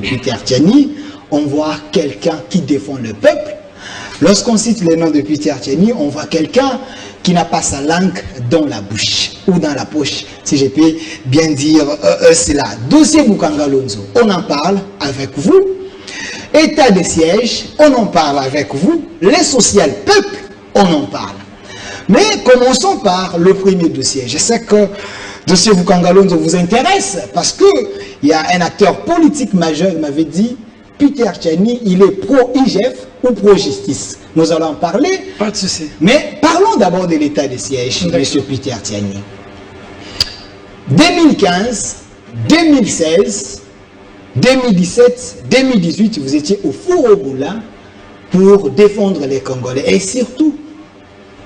Peter Tchiani, on voit quelqu'un qui défend le peuple. Lorsqu'on cite le nom de Peter Tchiani, on voit quelqu'un qui n'a pas sa langue dans la bouche ou dans la poche, si je peux bien dire cela. Dossier Bukanga Lonzo, on en parle avec vous. État de siège, on en parle avec vous. Les social peuple, on en parle. Mais commençons par le premier dossier. Je sais que le dossier Bukanga Lonzo vous intéresse parce qu'il y a un acteur politique majeur qui m'avait dit Peter Tchiani, il est pro-IGF ou pro-justice. Nous allons en parler. Pas de souci. Mais parlons d'abord de l'état de siège, M. Peter Tchiani. 2015, 2016, 2017, 2018, vous étiez au four au moulin pour défendre les Congolais et surtout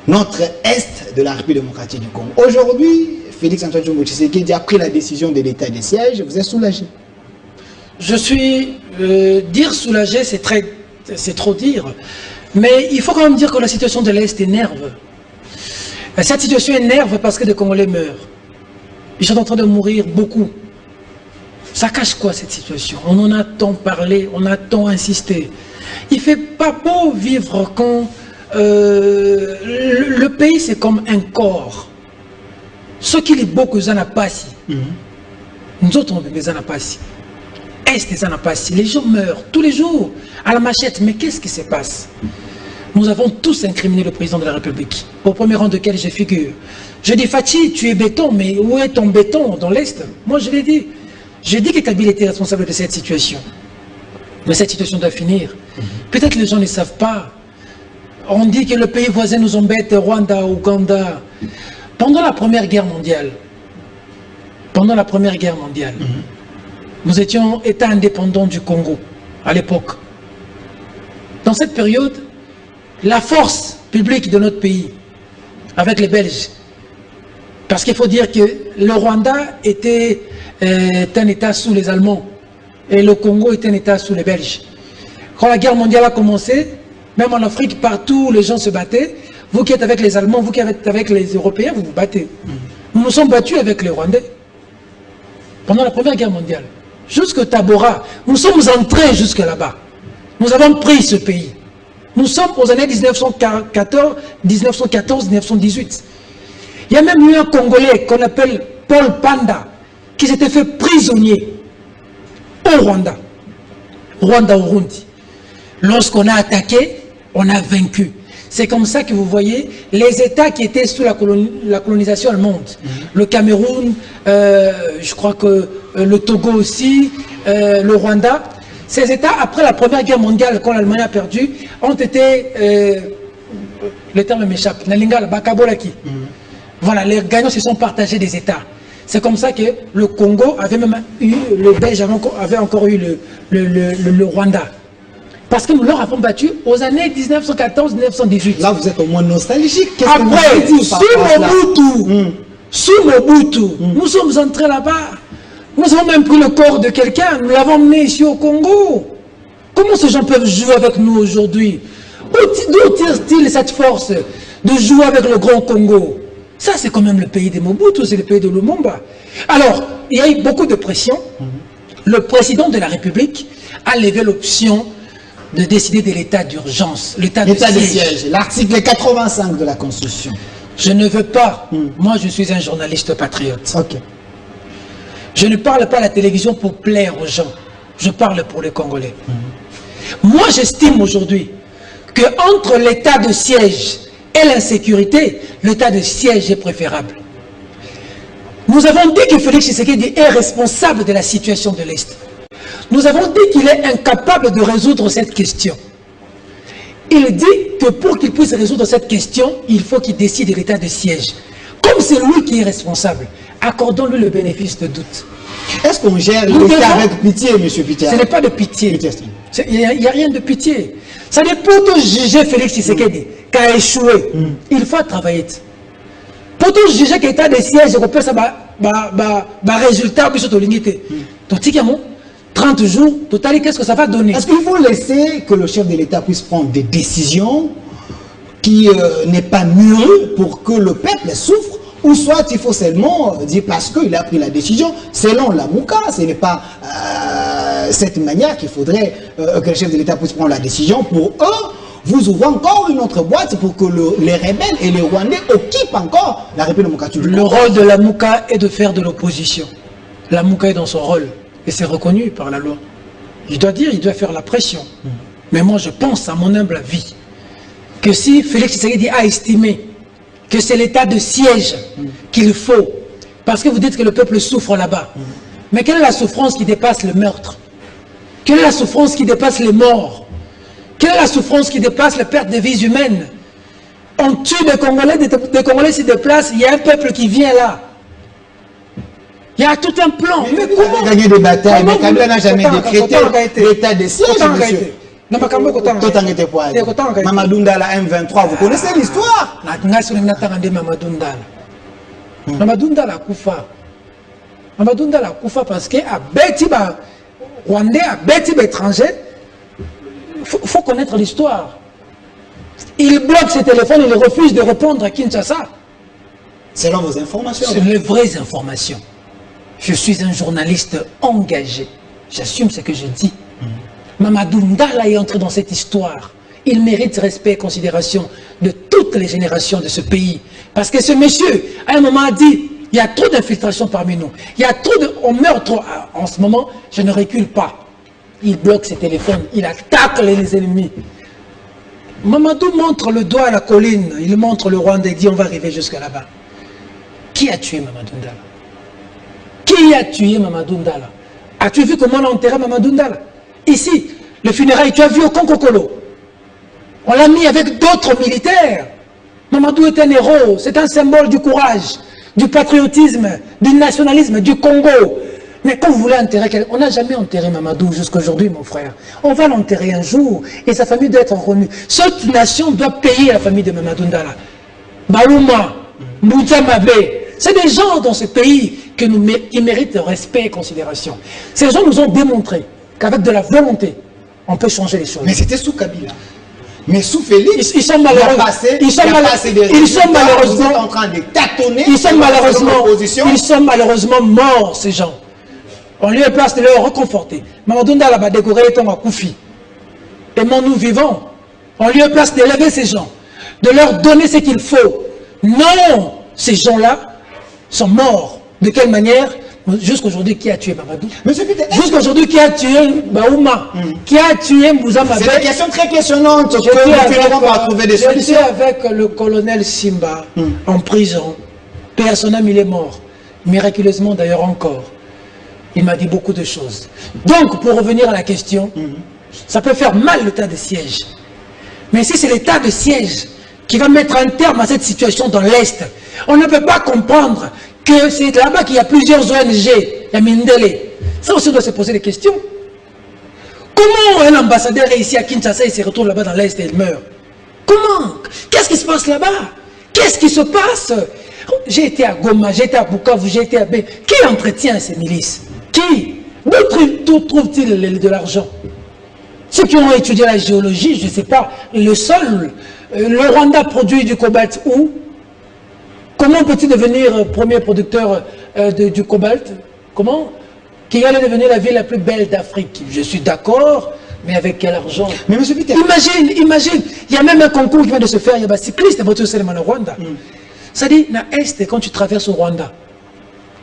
notre Est de la République démocratique du Congo. Aujourd'hui, Félix-Antoine Tshisekedi a pris la décision de l'état de siège. Vous êtes soulagé? Je suis... dire soulagé, c'est trop dire. Mais il faut quand même dire que la situation de l'Est énerve. Cette situation énerve parce que des Congolais meurent. Ils sont en train de mourir beaucoup. Ça cache quoi cette situation? On en a tant parlé, on a tant insisté. Il ne fait pas beau vivre quand le pays c'est comme un corps. Ce qui est beaucoup ça n'a pas si. Nous autres on veut ça n'a pas si. Est ça n'a pas si. Les gens meurent tous les jours à la machette. Mais qu'est-ce qui se passe? Nous avons tous incriminé le président de la République, au premier rang duquel je figure. Je dis, Fachi, tu es béton, mais où est ton béton dans l'Est? Moi, je l'ai dit. J'ai dit que Kabila était responsable de cette situation. Mais cette situation doit finir. Peut-être les gens ne savent pas. On dit que le pays voisin nous embête, Rwanda, Ouganda. Pendant la Première Guerre mondiale, nous étions État indépendant du Congo, à l'époque. Dans cette période, la force publique de notre pays, avec les Belges, parce qu'il faut dire que le Rwanda était un État sous les Allemands, et le Congo était un État sous les Belges. Quand la guerre mondiale a commencé, même en Afrique, partout, les gens se battaient. Vous qui êtes avec les Allemands, vous qui êtes avec les Européens, vous vous battez. Nous nous sommes battus avec les Rwandais, pendant la Première Guerre mondiale. Jusque Tabora, nous sommes entrés jusque là-bas. Nous avons pris ce pays. Nous sommes aux années 1914-1918. Il y a même eu un Congolais qu'on appelle Paul Panda qui s'était fait prisonnier au Rwanda. Rwanda-Urundi. Lorsqu'on a attaqué, on a vaincu. C'est comme ça que vous voyez les États qui étaient sous la colonisation allemande. Le Cameroun, je crois que le Togo aussi, le Rwanda. Ces États, après la Première Guerre mondiale, quand l'Allemagne a perdu, ont été, le terme m'échappe, Nalingala, Bakabolaki. Voilà, les gagnants se sont partagés des États. C'est comme ça que le Congo avait même eu, le Belge avait encore eu le Rwanda. Parce que nous leur avons battu aux années 1914-1918. Là, vous êtes au moins nostalgique. Après, sous Mobutu, nous sommes entrés là-bas. Nous avons même pris le corps de quelqu'un, nous l'avons emmené ici au Congo. Comment ces gens peuvent jouer avec nous aujourd'hui? D'où tire-t-il cette force de jouer avec le grand Congo? Ça, c'est quand même le pays de Mobutu, c'est le pays de Lumumba. Alors, il y a eu beaucoup de pression. Le président de la République a levé l'option de décider de l'état d'urgence, l'état de siège. L'article 85 de la Constitution. Je ne veux pas. Moi, je suis un journaliste patriote. Ok. Je ne parle pas à la télévision pour plaire aux gens. Je parle pour les Congolais. Moi, j'estime aujourd'hui qu'entre l'état de siège et l'insécurité, l'état de siège est préférable. Nous avons dit que Félix Tshisekedi est responsable de la situation de l'Est. Nous avons dit qu'il est incapable de résoudre cette question. Il dit que pour qu'il puisse résoudre cette question, il faut qu'il décide de l'état de siège. Comme c'est lui qui est responsable, accordons-lui le bénéfice de doute. Est-ce qu'on gère l'État avec pitié, M. Peter? Ce n'est pas de pitié. Il n'y a rien de pitié. Ça n'est pas pour juger Félix Tshisekedi qui a échoué. Il faut travailler. Pour tout juger que l'état de siège, on peut ça résultat, puis surtout l'unité. Donc, 30 jours, total, qu'est-ce que ça va donner? Est-ce qu'il faut laisser que le chef de l'État puisse prendre des décisions qui n'est pas mûries pour que le peuple souffre, ou soit il faut seulement dire parce qu'il a pris la décision, selon la Mouka, ce n'est pas cette manière qu'il faudrait que le chef de l'État puisse prendre la décision. Pour eux, vous ouvrez encore une autre boîte pour que les rebelles et les Rwandais occupent encore la République démocratique du Congo. Le rôle de la Mouka est de faire de l'opposition. La Mouka est dans son rôle et c'est reconnu par la loi. Il doit dire, il doit faire la pression. Mais moi, je pense, à mon humble avis, que si Félix Tshisekedi a estimé que c'est l'état de siège qu'il faut, parce que vous dites que le peuple souffre là-bas, mais quelle est la souffrance qui dépasse le meurtre? Quelle est la souffrance qui dépasse les morts? Quelle est la souffrance qui dépasse la perte de vies humaines? On tue des Congolais se déplacent, il y a un peuple qui vient là. Il y a tout un plan. Mais comment gagner des batailles? Mais Kabila n'a jamais décrété l'état de siège, monsieur. Mamadou Ndala M23, vous connaissez l'histoire? Mamadou Ndala Koufa. Mamadou Ndala Koufa parce que à Beti Rwandais, à Beti étranger, il faut connaître l'histoire. Il bloque ses téléphones, il refuse de répondre à Kinshasa. Selon vos informations. C'est les vraies informations. Je suis un journaliste engagé. J'assume ce que je dis. Mamadou Ndala est entré dans cette histoire. Il mérite respect et considération de toutes les générations de ce pays. Parce que ce monsieur, à un moment, a dit, il y a trop d'infiltration parmi nous. Il y a trop de... On meurt trop. En ce moment, je ne recule pas. Il bloque ses téléphones. Il attaque les ennemis. Mamadou montre le doigt à la colline. Il montre le Rwanda et dit, on va arriver jusqu'à là-bas. Qui a tué Mamadou Ndala? Qui a tué Mamadou Ndala? As-tu vu comment on a enterré Mamadou Ndala? Ici, le funérail, tu as vu au Konkokolo. On l'a mis avec d'autres militaires. Mamadou est un héros, c'est un symbole du courage, du patriotisme, du nationalisme, du Congo. Mais quand vous voulez enterrer quelqu'un, on n'a jamais enterré Mamadou jusqu'à aujourd'hui, mon frère. On va l'enterrer un jour et sa famille doit être reconnue. Cette nation doit payer la famille de Mamadou Ndala. Balouma, Mbouza Mabé, c'est des gens dans ce pays qui méritent respect et considération. Ces gens nous ont démontré qu'avec de la volonté, on peut changer les choses. Mais c'était sous Kabila. Mais sous Félix, ils sont malheureux. Ils sont malheureusement en train de tâtonner. Ils sont malheureusement morts, ces gens. On lui a place de leur reconforter. Mamadou Ndala va décorer les temps à Koufi. Aimons-nous vivants. On lui a place d'élever ces gens, de leur donner ce qu'il faut. Non, ces gens-là sont morts. De quelle manière? Jusqu'aujourd'hui, qui a tué Mamadou? Jusqu'aujourd'hui, qui a tué Baouma? Qui a tué Mbouza Mabé? C'est des questions très questionnantes que nous finirons par trouver des solutions. J'étais avec le colonel Simba en prison. Personne il est mort. Miraculeusement d'ailleurs encore. Il m'a dit beaucoup de choses. Donc, pour revenir à la question, ça peut faire mal l'état de siège. Mais si c'est l'état de siège qui va mettre un terme à cette situation dans l'Est, on ne peut pas comprendre que c'est là-bas qu'il y a plusieurs ONG, la Mindele. Ça aussi, on doit se poser des questions. Comment un ambassadeur est ici à Kinshasa et se retrouve là-bas dans l'Est et il meurt? Comment? Qu'est-ce qui se passe là-bas? Qu'est-ce qui se passe? J'ai été à Goma, j'ai été à Bukavu, j'ai été à B. Qui entretient ces milices? Qui? D'où trouvent-ils de l'argent? Ceux qui ont étudié la géologie, je ne sais pas, le sol, le Rwanda produit du cobalt où? Comment peut-il devenir premier producteur du cobalt? Comment? Qui allait devenir la ville la plus belle d'Afrique? Je suis d'accord, mais avec quel argent? Mais monsieur Peter, imagine, il y a même un concours qui vient de se faire, il y a des cyclistes qui vont au Rwanda. Ça dit, dans l'Est, quand tu traverses au Rwanda,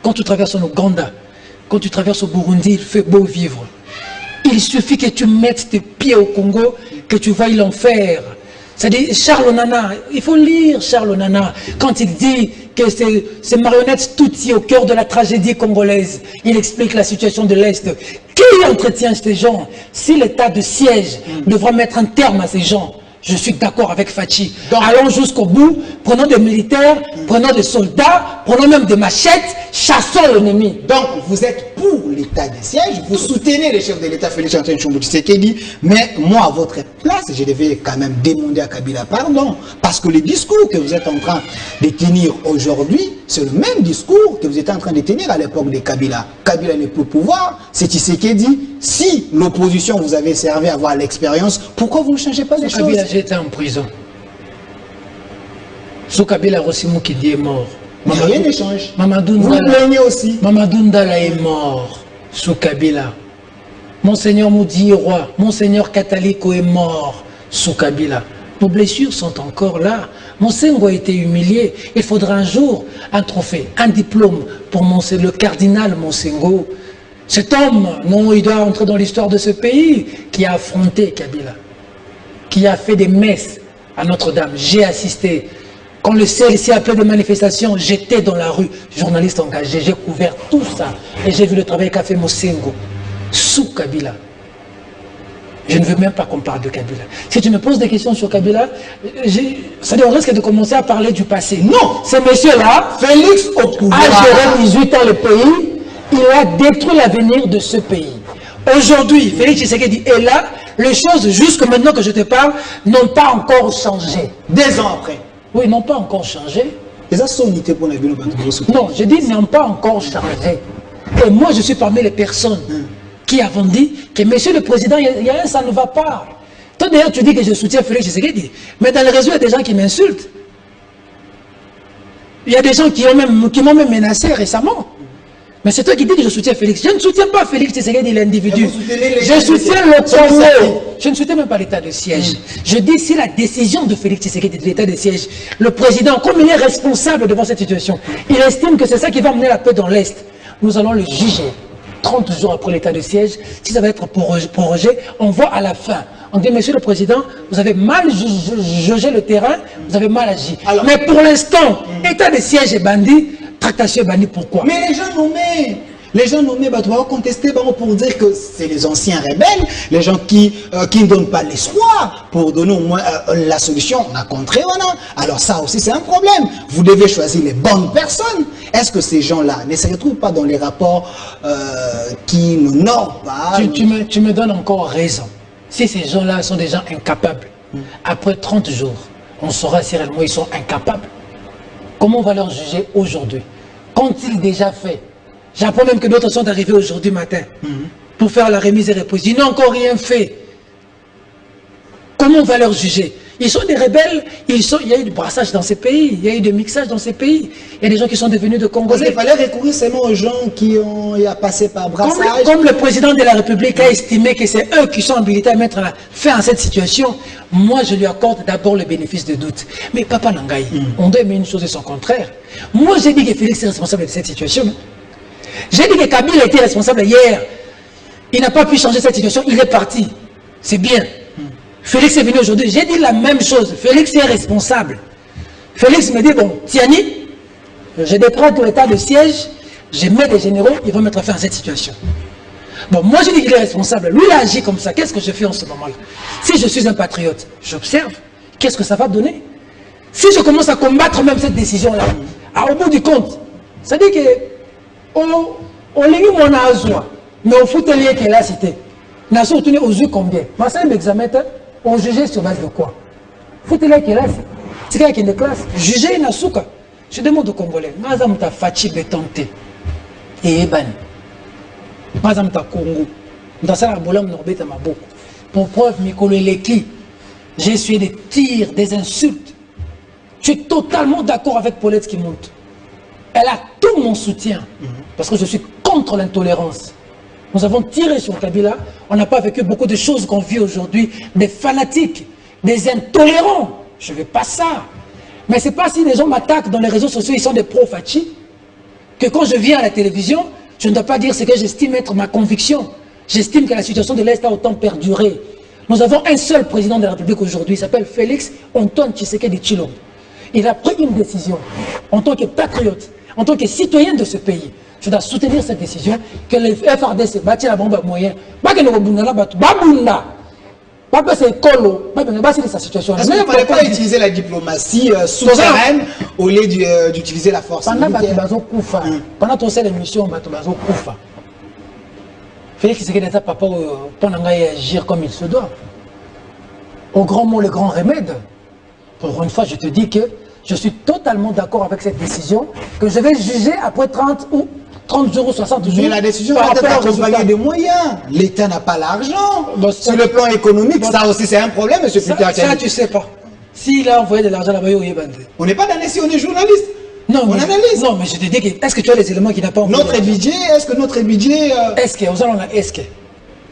quand tu traverses en Ouganda, quand tu traverses au Burundi, il fait beau vivre. Il suffit que tu mettes tes pieds au Congo, que tu voies l'enfer. C'est-à-dire, Charles Onana, il faut lire Charles Onana, quand il dit que ces marionnettes Tutsi au cœur de la tragédie congolaise, il explique la situation de l'Est. Qui entretient ces gens? Si l'état de siège devra mettre un terme à ces gens, je suis d'accord avec Fachi. Allons jusqu'au bout, prenons des militaires, prenons des soldats, prenons même des machettes, chassons l'ennemi. Donc, vous êtes pour l'état de siège, vous soutenez le chef de l'État Félix Antoine Tshisekedi, mais moi, à votre place, je devais quand même demander à Kabila pardon, parce que le discours que vous êtes en train de tenir aujourd'hui, c'est le même discours que vous étiez en train de tenir à l'époque de Kabila. Kabila n'est plus au pouvoir, c'est Tshisekedi. Si l'opposition vous avait servi à avoir l'expérience, pourquoi vous ne changez pas les choses? Kabila, j'étais en prison. Sous Kabila, Rosimou Kidi est mort. Rien ne change. Mamadou vous Ndala, plaignez aussi. Mamadou Ndala est mort sous Kabila. Monseigneur Moudi Roi, Monseigneur Kataliko est mort sous Kabila. Nos blessures sont encore là. Monsengo a été humilié. Il faudra un jour un trophée, un diplôme pour le cardinal Monsengo. Cet homme, non, il doit entrer dans l'histoire de ce pays qui a affronté Kabila, qui a fait des messes à Notre-Dame. J'ai assisté. Quand le CLC a fait des manifestations, j'étais dans la rue, journaliste engagé, j'ai couvert tout ça. Et j'ai vu le travail qu'a fait Monsengo sous Kabila. Je ne veux même pas qu'on parle de Kabila. Si tu me poses des questions sur Kabila, ça on risque de commencer à parler du passé. Non, ce monsieur-là, Félix au pouvoir, a géré 18 ans le pays, il a détruit l'avenir de ce pays. Aujourd'hui, Félix Tshisekedi est là, les choses, jusque maintenant que je te parle, n'ont pas encore changé. 2 ans après. Oui, n'ont pas encore changé. Non, je dis n'ont pas encore changé. Et moi, je suis parmi les personnes qui avons dit que monsieur le président, ça ne va pas. Toi d'ailleurs, tu dis que je soutiens Félix Tshisekedi, mais dans les réseaux, il y a des gens qui m'insultent. Il y a des gens qui m'ont même menacé récemment. Mais c'est toi qui dis que je soutiens Félix. Je ne soutiens pas Félix Tshisekedi, l'individu. Je soutiens le Congo. Je ne soutiens même pas l'état de siège. Je dis si la décision de Félix Tshisekedi de l'état de siège, le président, comme il est responsable devant cette situation, il estime que c'est ça qui va mener la paix dans l'Est, nous allons le juger. 30 jours après l'état de siège, si ça va être prorogé, on voit à la fin. On dit, monsieur le président, vous avez mal jugé le terrain, vous avez mal agi. Alors, mais pour l'instant, état de siège est bandit, tractation est bandit, pourquoi? Mais les gens nommés, bah, tu vas contester pour dire que c'est les anciens rebelles, les gens qui ne donnent pas l'espoir pour donner au moins la solution. On a contré, voilà. Alors ça aussi, c'est un problème. Vous devez choisir les bonnes personnes. Est-ce que ces gens-là ne se retrouvent pas dans les rapports qui n'honorent pas? Tu me donnes encore raison. Si ces gens-là sont des gens incapables, après 30 jours, on saura si réellement ils sont incapables. Comment on va leur juger aujourd'hui? Qu'ont-ils déjà fait? J'apprends même que d'autres sont arrivés aujourd'hui matin pour faire la remise et repose. Ils n'ont encore rien fait. Comment on va leur juger? Ils sont des rebelles, il y a eu du brassage dans ces pays, il y a eu du mixage dans ces pays. Il y a des gens qui sont devenus de Congolais. Il fallait recourir seulement aux gens qui ont passé par brassage. Comme le président de la République a estimé que c'est eux qui sont habilités à mettre fin à cette situation, moi je lui accorde d'abord le bénéfice de doute. Mais Papa Nangaï, on doit aimer une chose et son contraire. Moi j'ai dit que Félix est responsable de cette situation. J'ai dit que Kabila était responsable hier. Il n'a pas pu changer cette situation, il est parti. C'est bien. Félix est venu aujourd'hui, j'ai dit la même chose. Félix est responsable. Félix me dit, bon, Tiani, je décrète l'état de siège, je mets des généraux, ils vont mettre fin à cette situation. Bon, moi je dis qu'il est responsable. Lui, il a agi comme ça. Qu'est-ce que je fais en ce moment-là? Si je suis un patriote, j'observe. Qu'est-ce que ça va donner? Si je commence à combattre même cette décision-là, au bout du compte, ça dit que on l'a eu mon azwa, mais au foot, il est la cité. N'a surtout aux yeux combien? Ma salle d'examen, on jugeait sur base de quoi? Faut-il qu'il a c'est quelqu'un qui est de classe. Juger une souka. Je demande aux Congolais, Mazam ta fachi betonté. Et Eban. Mazam ta Congo. Dans ça, la bolam n'orbite à ma boucle. Pour preuve, Mikolo Eleki, j'ai essuyé des tirs, des insultes. Je suis totalement d'accord avec Paulette qui monte. Elle a tout mon soutien. Parce que je suis contre l'intolérance. Nous avons tiré sur Kabila, on n'a pas vécu beaucoup de choses qu'on vit aujourd'hui, des fanatiques, des intolérants. Je ne veux pas ça. Mais ce n'est pas si les gens m'attaquent dans les réseaux sociaux, ils sont des pro-Fachi, que quand je viens à la télévision, je ne dois pas dire ce que j'estime être ma conviction. J'estime que la situation de l'Est a autant perduré. Nous avons un seul président de la République aujourd'hui, il s'appelle Félix Antoine Tshisekedi Tshilombo. Il a pris une décision en tant que patriote, en tant que citoyen de ce pays. Je dois soutenir cette décision que les FRDC bâtit la bombe moyen. Pas que nous babunda, pas que c'est colo, pas que c'est sa situation. Est-ce qu'il ne fallait pas utiliser la diplomatie souterraine au lieu d'utiliser la force militaire? Pendant ton seul émission, Félix Tshisekedi est papa pour agir comme il se doit. Au grand mot, le grand remède. Pour une fois, je te dis que je suis totalement d'accord avec cette décision que je vais juger après 30 jours ou 60 jours. Mais la décision va être accompagnée de moyens. L'État n'a pas l'argent. Sur le plan économique, ça aussi c'est un problème, M. Peter. Ça, tu sais pas. S'il a envoyé de l'argent là-bas, on n'est pas dans les si on est journaliste. Non, on analyse. Non, mais je te dis que est-ce que tu as les éléments qui n'ont pas envoyé notre budget, est-ce que notre budget. Est-ce que, vous allons là, est-ce que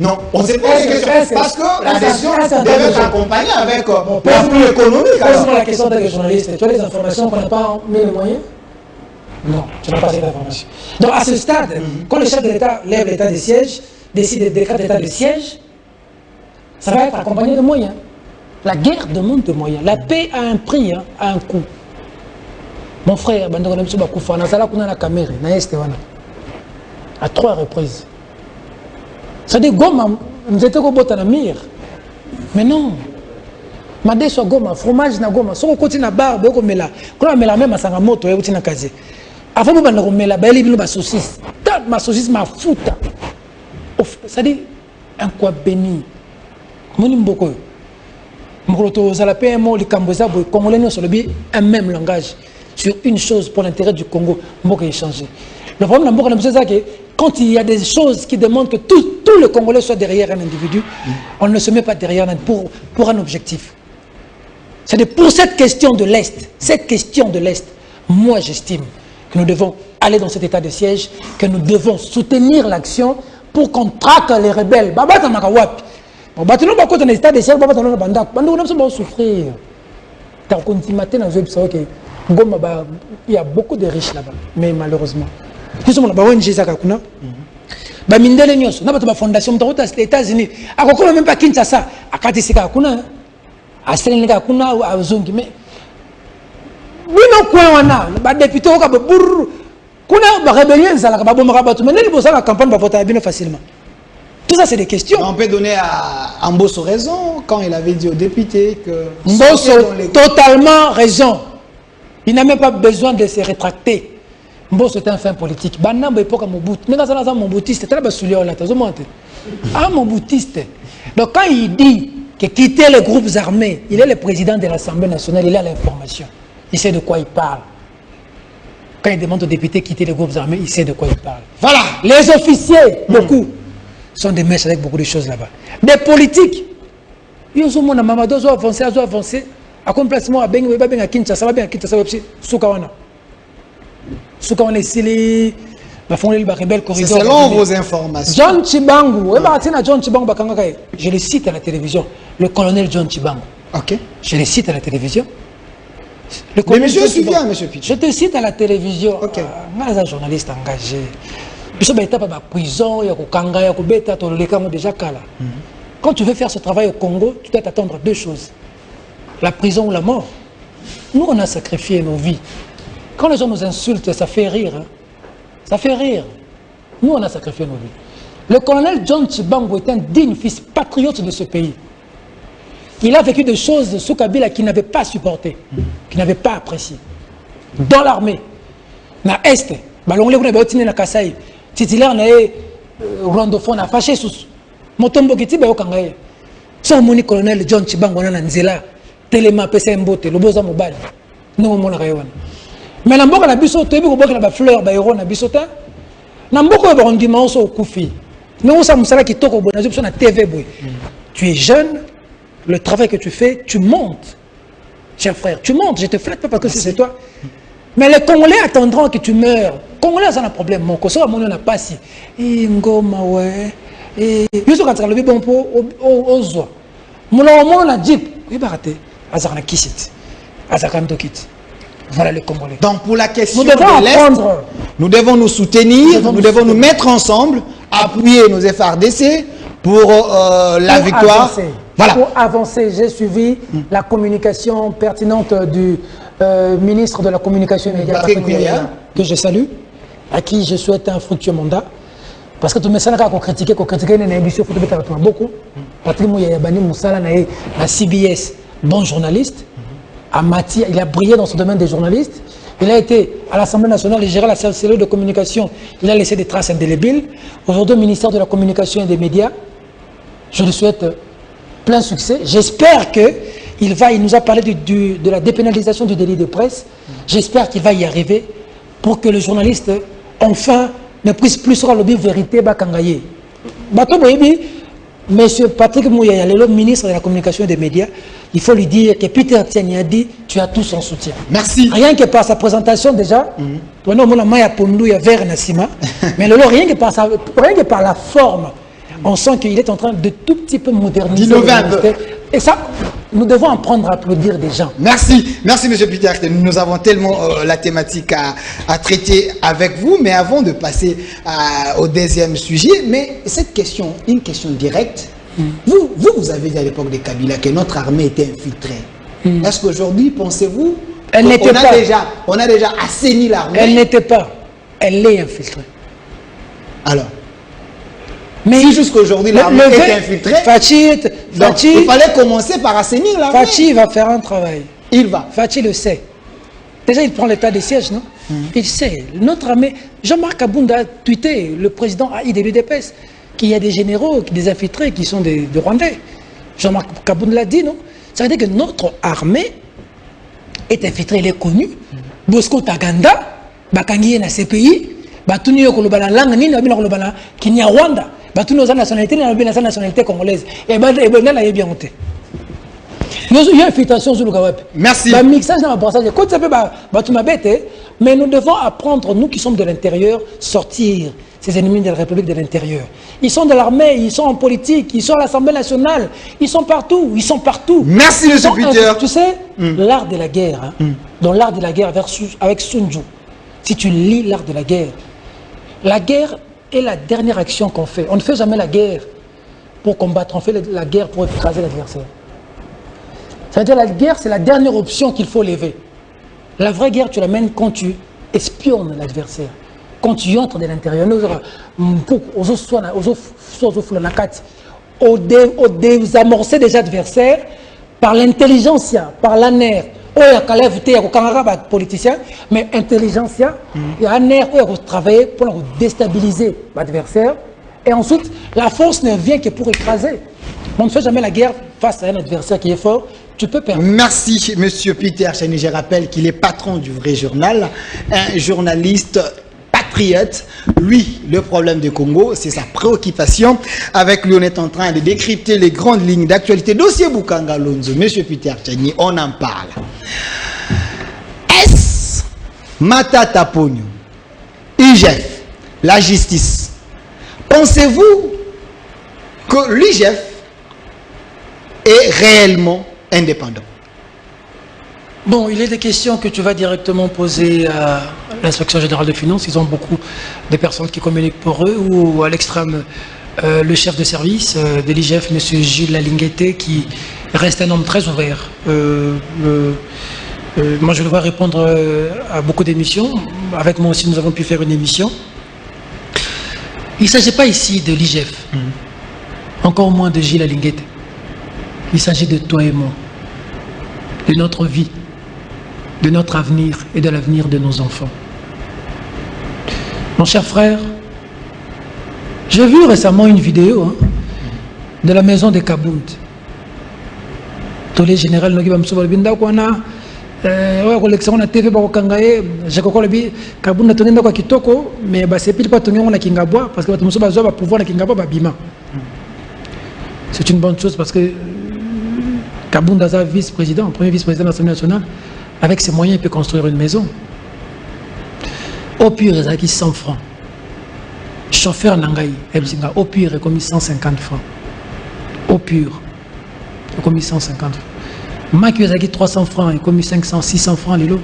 Non, on s'est posé la question parce que la décision devait être accompagnée avec l'appui économique. Pose-moi la question d'un journaliste. Tu as des informations qu'on n'a pas mis les moyens? Non, tu n'as pas cette information. Donc à ce stade, quand le chef de l'État lève l'état de siège, décide de décréter l'état de siège, ça va être accompagné de moyens. La guerre demande de moyens. La paix a un prix, hein, a un coût. Mon frère, à 3 reprises. C'est-à-dire, Goma, nous étions au bout de la mire. Mais non. Madé soit Goma, fromage na Goma. Si on continue à barbe, on met là. Quand on met la même à Sangamoto, on continue à caser. Avant, on met la belle, il y a une saucisse. Ma saucisse m'a fouta. C'est-à-dire, un quoi béni. Mon imboko. Mokroto, Zalapé, les Cambodgiens, les Congolais, sur le biais, un même langage. Sur une chose pour l'intérêt du Congo, Mboka échanger. Le problème de Mboka, c'est que quand il y a des choses qui demandent que tous les Congolais soient derrière un individu, on ne se met pas derrière pour un objectif. C'est pour cette question de l'Est, moi j'estime que nous devons aller dans cet état de siège, que nous devons soutenir l'action pour qu'on traque les rebelles. Babata Makawapi. Maintenant, quand on est dans l'état de siège, on va souffrir. Il y a beaucoup de riches là-bas, mais malheureusement. Nous sommes là-bas, ONG Zakakuna. Mindele Nyos, nous avons une fondation aux États-Unis. À quoi même pas Kinshasa, à Katisika Kuna, à Sénégal Kuna ou à Zungi. Mais oui, non, quoi, on a des députés qui ont Kuna, rébellion, ça la Babomarabatou. Mais nous avons la campagne pour voter bien facilement. Tout ça, c'est des questions. On peut donner à Mbosso raison quand il avait dit aux députés que... Mbosso, totalement raison. Il n'a même pas besoin de se rétracter. Mbosso est un fin politique. Banamba époque à Mobutu. Mais dans un Mobutiste, c'est très soulier là. Un Mobutiste. Donc quand il dit que quitter les groupes armés, il est le président de l'Assemblée nationale, il a l'information. Il sait de quoi il parle. Quand il demande aux députés de quitter les groupes armés, il sait de quoi il parle. Voilà. Les officiers, beaucoup, sont des mèches avec beaucoup de choses là-bas. Des politiques. Ils ont mon Mamado, ils ont avancé. À complètement à Kinshasa, à Kinshasa, Soukawana. Soukawana est scellé, c'est selon vos informations. John Chibangu, je le cite à la télévision, le colonel John Chibangu. Ok. Je le cite à la télévision. Mais monsieur suit bien, monsieur Pitt. Je te cite à la télévision. Ok. Moi, un journaliste engagé. Je suis à la prison, il y a Kanga, il y a Beta, déjà Kala. Quand tu veux faire ce travail au Congo, tu dois t'attendre à 2 choses. La prison ou la mort. Nous, on a sacrifié nos vies. Quand les gens nous insultent, ça fait rire. Hein. Ça fait rire. Nous, on a sacrifié nos vies. Le colonel John Chibangu est un digne fils patriote de ce pays. Il a vécu des choses sous Kabila qu'il n'avait pas supportées, qu'il n'avait pas appréciées. Dans l'armée, dans l'Est, na Kasai, titulaire na rwandophone a fâché sous motombo kiti ba yokangaye. Son moni colonel John Chibangu na nzela telema pesa mbote loboza mobali. Non mona kayewana. Mais na mboka na biso toyebi ko boka na ba fleur ba hero na biso ta. Na mboka ba rondima so kufi. Nous ça musala kitoko bona zo na TV boy. Tu es jeune, le travail que tu fais, tu montes. Cher frère, tu montes, je te flatte pas parce que c'est toi. Mais les Congolais attendront que tu meurs. Les Congolais, ça a un problème. Mon Kosovo, on n'a pas si. Ngoma, ouais. Juste quand tu as levé bon pot, au zoa. Mon on a dit, il va rater. Azarna Kisit. Azarna Dokit. Voilà les Congolais. Donc, pour la question de l'Est, nous devons nous soutenir, nous devons nous mettre ensemble, appuyer nos FRDC pour la victoire. Avancer. Voilà. Pour avancer, j'ai suivi la communication pertinente du ministre de la Communication immédiate, que je salue, à qui je souhaite un fructueux mandat. Parce que tout le monde a critiqué, beaucoup. Patrick Mouyaya Bani Moussala, la CBS, bon journaliste. Amati, il a brillé dans ce domaine des journalistes. Il a été à l'Assemblée nationale, il gérait la cellule de communication. Il a laissé des traces indélébiles. Aujourd'hui, ministère de la Communication et des médias. Je lui souhaite plein succès. J'espère qu'il nous a parlé de la dépénalisation du délit de presse. J'espère qu'il va y arriver pour que le journaliste, enfin, ne puisse plus sur le vérité bakangaye. Monsieur Patrick Mouyaya, le ministre de la Communication et des médias, il faut lui dire que Peter Tiani a dit, tu as tout son soutien. Merci. Rien que par sa présentation déjà, mais rien que par la forme, On sent qu'il est en train de tout petit peu moderniser. D'innover un peu. Et ça, nous devons en prendre à applaudir des gens. Merci, merci M. Peter. Nous avons tellement la thématique à traiter avec vous, mais avant de passer au deuxième sujet, mais cette question, une question directe, vous avez dit à l'époque de Kabila que notre armée était infiltrée. Est-ce qu'aujourd'hui, pensez-vous, on a déjà assaini l'armée? Elle n'était pas, elle est infiltrée. Alors, mais si jusqu'aujourd'hui l'armée est infiltrée, il fallait commencer par assainir l'armée. Fachi va faire un travail. Il va. Fachi le sait. Déjà, il prend l'état de siège, non? Il sait. Notre armée, Jean-Marc Kabounda a tweeté, le président AI de l'UDPS, qu'il y a des généraux, des infiltrés qui sont des Rwandais. Jean-Marc Kabounda l'a dit, non? Ça veut dire que notre armée est infiltrée, elle est connue. Bosco Taganda, Bakangi na CPI, Batuni Yokolobana langue, ni Nabina Kolobana, Kenya Rwanda. Batuni nos nationalité, ni Nabina nationalité congolaise. Et ben là, il est bien monté. Il y a infiltration sur le Kawep. Merci. Le mixage dans le brassage, quand ça peut mais nous devons apprendre, nous qui sommes de l'intérieur, sortir ces ennemis de la République de l'intérieur. Ils sont de l'armée, ils sont en politique, ils sont à l'Assemblée nationale, ils sont partout, ils sont partout. Merci, M. Peter. Tu sais, l'art de la guerre, hein, dans l'art de la guerre avec Sun Tzu, si tu lis l'art de la guerre est la dernière action qu'on fait. On ne fait jamais la guerre pour combattre, on fait la guerre pour écraser l'adversaire. C'est-à-dire la guerre, c'est la dernière option qu'il faut lever. La vraie guerre, tu la mènes quand tu espionnes l'adversaire. Quand tu entres de l'intérieur. Au désamorcer des adversaires par l'intelligentsia, par la nerf. Politicien, mais intelligentsia, il y a un nerf où travailler pour déstabiliser l'adversaire. Et ensuite, la force ne vient que pour écraser. On ne fait jamais la guerre face à un adversaire qui est fort. Tu peux perdre. Merci, M. Peter Chani. Je rappelle qu'il est patron du Vrai Journal, un journaliste patriote. Lui, le problème du Congo, c'est sa préoccupation. Avec lui, on est en train de décrypter les grandes lignes d'actualité. Dossier Bukanga Lonzo, M. Peter Chani, on en parle. Est-ce Matata Pogno, IGF, la justice? Pensez-vous que l'IGF est réellement indépendant? Bon, il est des questions que tu vas directement poser à l'inspection générale de finances. Ils ont beaucoup de personnes qui communiquent pour eux, ou à l'extrême, le chef de service de l'IGF, M. Gilles Lalinguete, qui reste un homme très ouvert. Moi, je devrais répondre à beaucoup d'émissions. Avec moi aussi, nous avons pu faire une émission. Il ne s'agit pas ici de l'IGF, encore moins de Gilles Lalinguete. Il s'agit de toi et moi, de notre vie, de notre avenir et de l'avenir de nos enfants. Mon cher frère, j'ai vu récemment une vidéo de la maison de Kabound. Tous les généraux qui vont me dire collection na TV ba kokangaye je kokole bi Kabound tongenda kwa kitoko mais ba sepili pas tongenga na Kingabwa parce que bato muso bazwa ba pouvoir na Kingabwa ba bima. C'est une bonne chose parce que Kabound est vice-président, premier vice-président de l'Assemblée nationale, avec ses moyens, il peut construire une maison. Au pire, il a 100 francs. Chauffeur Nangaï, au pire, il a commis 150 francs. Au pur, il a commis 150 francs. Maki, il a 300 francs, il a commis 500, 600 francs, Lilo.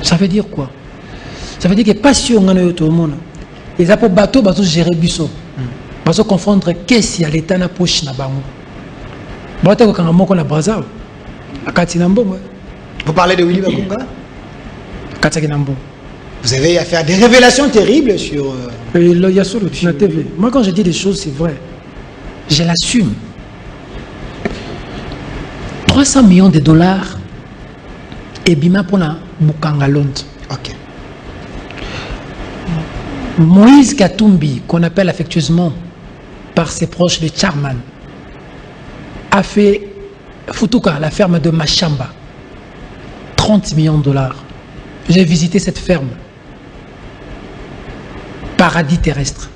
Ça veut dire quoi? Ça veut dire que passion, tout le monde. Ils ont pour bateau, bateau gérer busso. Bateau confondre qu'est-ce qu'il y a l'état na poche na bango. Vous parlez de Willy Bakunga? Vous avez à faire des révélations terribles sur... Il y a sur la TV. Moi, quand je dis des choses, c'est vrai. Je l'assume. 300 millions de dollars et bima pour la Bukanga Londres. Ok. Moïse Katumbi, qu'on appelle affectueusement par ses proches le Charman, a fait Futuka, la ferme de Machamba, 30 millions de dollars. J'ai visité cette ferme. Paradis terrestre.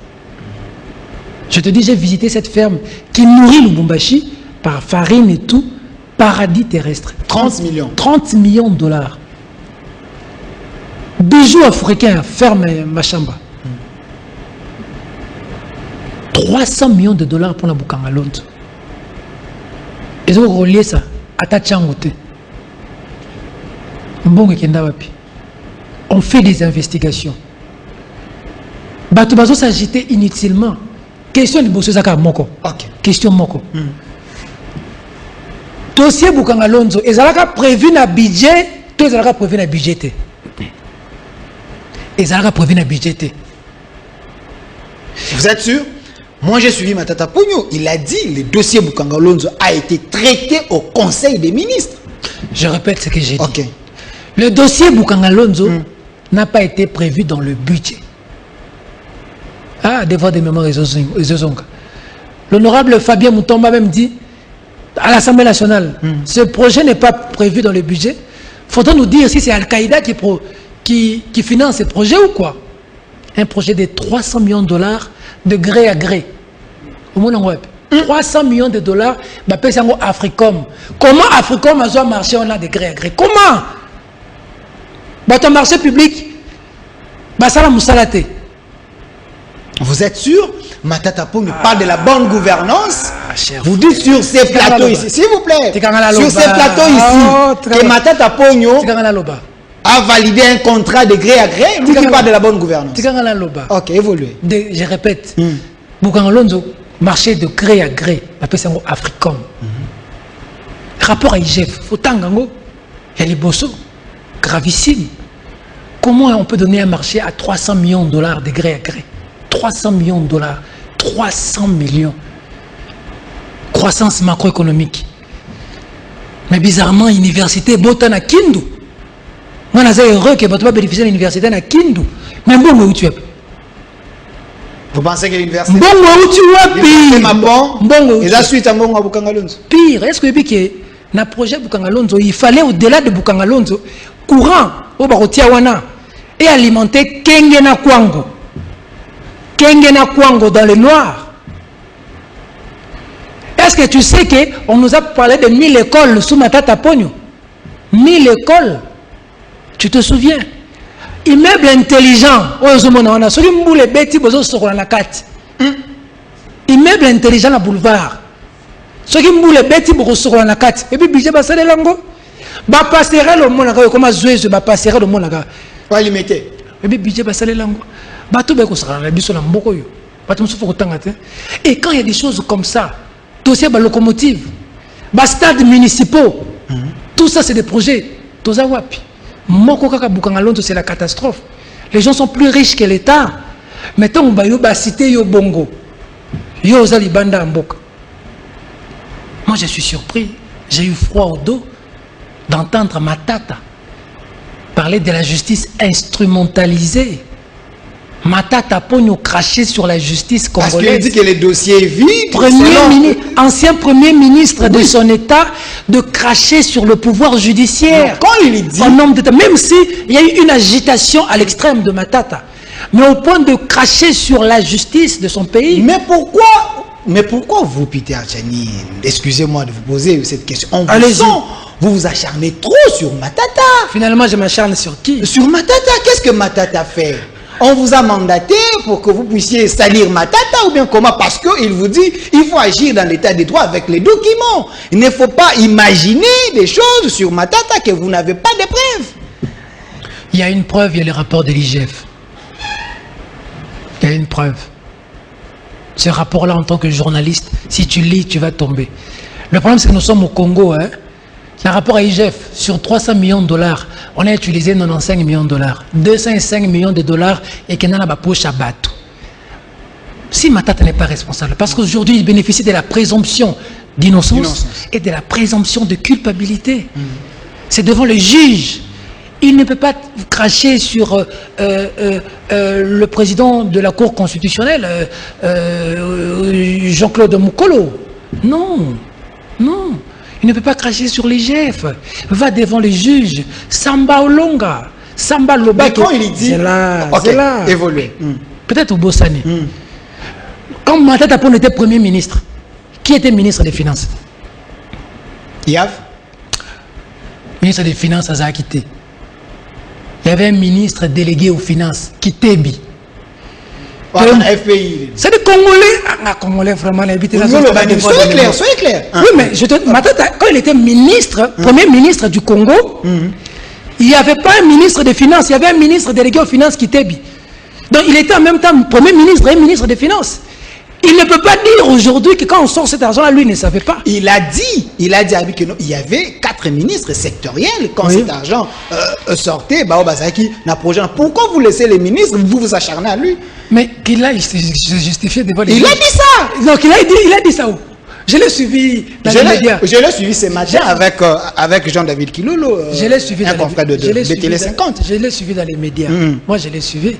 Je te dis, j'ai visité cette ferme qui nourrit Lubumbashi par farine et tout. Paradis terrestre. 30 millions. 30 millions de dollars. Bijoux africains, ferme Machamba. 300 millions de dollars pour la Bukanga Lonzo. Ils ont relié ça à Tachangote. On fait des investigations. Batubazo s'agiter inutilement. Question de Bossosaka Moko. Question Moko. Dossier Bukanga Lonzo, ils ont prévu un budget, tous ils ont prévu un budget. Ils ont prévu un budget. Vous êtes sûr? Moi j'ai suivi Matata Ponyo. Il a dit le dossier Bukanga Lonzo a été traité au Conseil des ministres. Je répète ce que j'ai dit. Le dossier Bukanga Lonzo n'a pas été prévu dans le budget. Ah, devoir de mémoire l'honorable Fabien Moutomba même dit à l'Assemblée nationale, ce projet n'est pas prévu dans le budget. Faudra nous dire si c'est Al-Qaïda qui finance ce projet ou quoi. Un projet de 300 millions de dollars de gré à gré. Au monde en web. 300 millions de dollars, c'est Africom. Comment Africom a marché on a de gré à gré? Comment? Ton marché public, ça la moussalate. Vous êtes sûr? Matata Ponyo parle de la bonne gouvernance. Vous dites sur ces plateaux ici, s'il vous plaît, sur ces plateaux ici, que Matata Ponyo a validé un contrat de gré à gré, lui qui parle de la bonne gouvernance. Ok, évoluez. Je répète, Bukanga Lonzo, marché de gré à gré, appelle ça Africom. Rapport à IGF, Fotangango, il y a les bossos, gravissime. Comment on peut donner un marché à 300 millions de dollars de gré à gré? 300 millions de dollars, 300 millions. Croissance macroéconomique. Mais bizarrement, l'université Botana Kindu. Moi, je suis heureux que tu vas bénéficier de l'université à Kindu. Mais bon, où tu es? Vous pensez que l'université... Bon, où tu es? Pire, est-ce que dans le projet Bukanga Lonzo, il fallait au-delà de Bukanga Lonzo, courant au Barotiawana et alimenter Kengena Kwango. Kengena Kwango dans le noir. Est-ce que tu sais qu'on nous a parlé de 1000 écoles sous Matata Ponyo? 1000 écoles. Tu te souviens? Immeuble intelligent. Immeuble intelligent à boulevard. Ce qui mboule beti boko sur la carte. Et puis budget basale lango. Ba passerelle au monde comme jouer ba passerelle au monde. Pas limité. Et puis budget basale lango. Ba tout beko sur la biso la mboko yo. Ba tout faut tangate. Et quand il y a des choses comme ça, dossier ba locomotive, ba stade municipaux, tout ça c'est des projets. Toza wapi. Moko kaka Bukanga Lonzo c'est la catastrophe. Les gens sont plus riches que l'État. Maintenant on ba yo ba cité yo bongo. Yo zali banda mboka. Moi, je suis surpris, j'ai eu froid au dos d'entendre Matata parler de la justice instrumentalisée. Matata Ponyo cracher sur la justice congolaise. Parce qu'il dit que le dossier est vide. Ancien premier ministre de son État de cracher sur le pouvoir judiciaire. Non, quand il dit... Même s'il y a eu une agitation à l'extrême de Matata, mais au point de cracher sur la justice de son pays. Mais pourquoi vous, Peter Tchani, excusez-moi de vous poser cette question, vous vous acharnez trop sur Matata. Finalement, je m'acharne sur qui? Sur Matata. Qu'est-ce que Matata fait? On vous a mandaté pour que vous puissiez salir Matata ou bien comment? Parce qu'il vous dit il faut agir dans l'état des droits avec les documents. Il ne faut pas imaginer des choses sur Matata que vous n'avez pas de preuves. Il y a une preuve, il y a le rapport de l'IGF. Il y a une preuve. Ce rapport-là, en tant que journaliste, si tu lis, tu vas tomber. Le problème, c'est que nous sommes au Congo. Hein? Le rapport à IGF, sur 300 millions de dollars, on a utilisé 95 millions de dollars. 205 millions de dollars et qu'on a la poche à bateau. Si Matata n'est pas responsable, parce qu'aujourd'hui, il bénéficie de la présomption d'innocence et de la présomption de culpabilité. C'est devant le juge. Il ne peut pas cracher sur le président de la Cour constitutionnelle, Jean-Claude Mukolo. Non, non. Il ne peut pas cracher sur l'IGF. Va devant les juges. Samba Olonga. Samba Loba. Mais quand il dit... C'est là. Okay. C'est là. Évoluer. Peut-être au Bossani. Quand Matata Ponyo était Premier ministre, qui était ministre des Finances? Yav. Ministre des Finances, à quitté. Il y avait un ministre délégué aux finances, Kitebi. FPI. C'est des Congolais. Congolais vraiment l'invité. Soyez clair. Oui, mais quand il était ministre, premier ministre du Congo, il n'y avait pas un ministre des Finances, il y avait un ministre délégué aux Finances qui était. Donc il était en même temps premier ministre et ministre des Finances. Il ne peut pas dire aujourd'hui que quand on sort cet argent-là, lui ne savait pas. Il a dit il y avait 4 ministres sectoriels quand cet argent sortait. Pourquoi vous laissez les ministres, vous vous acharnez à lui? Mais qu'il a justifié devant les Il a dit ça. Donc il a dit ça où? Je l'ai suivi dans les médias. Je l'ai suivi ce matin avec Jean-David Kilolo, un confrère de Télé 50. Je l'ai suivi dans les médias. Moi, je l'ai suivi.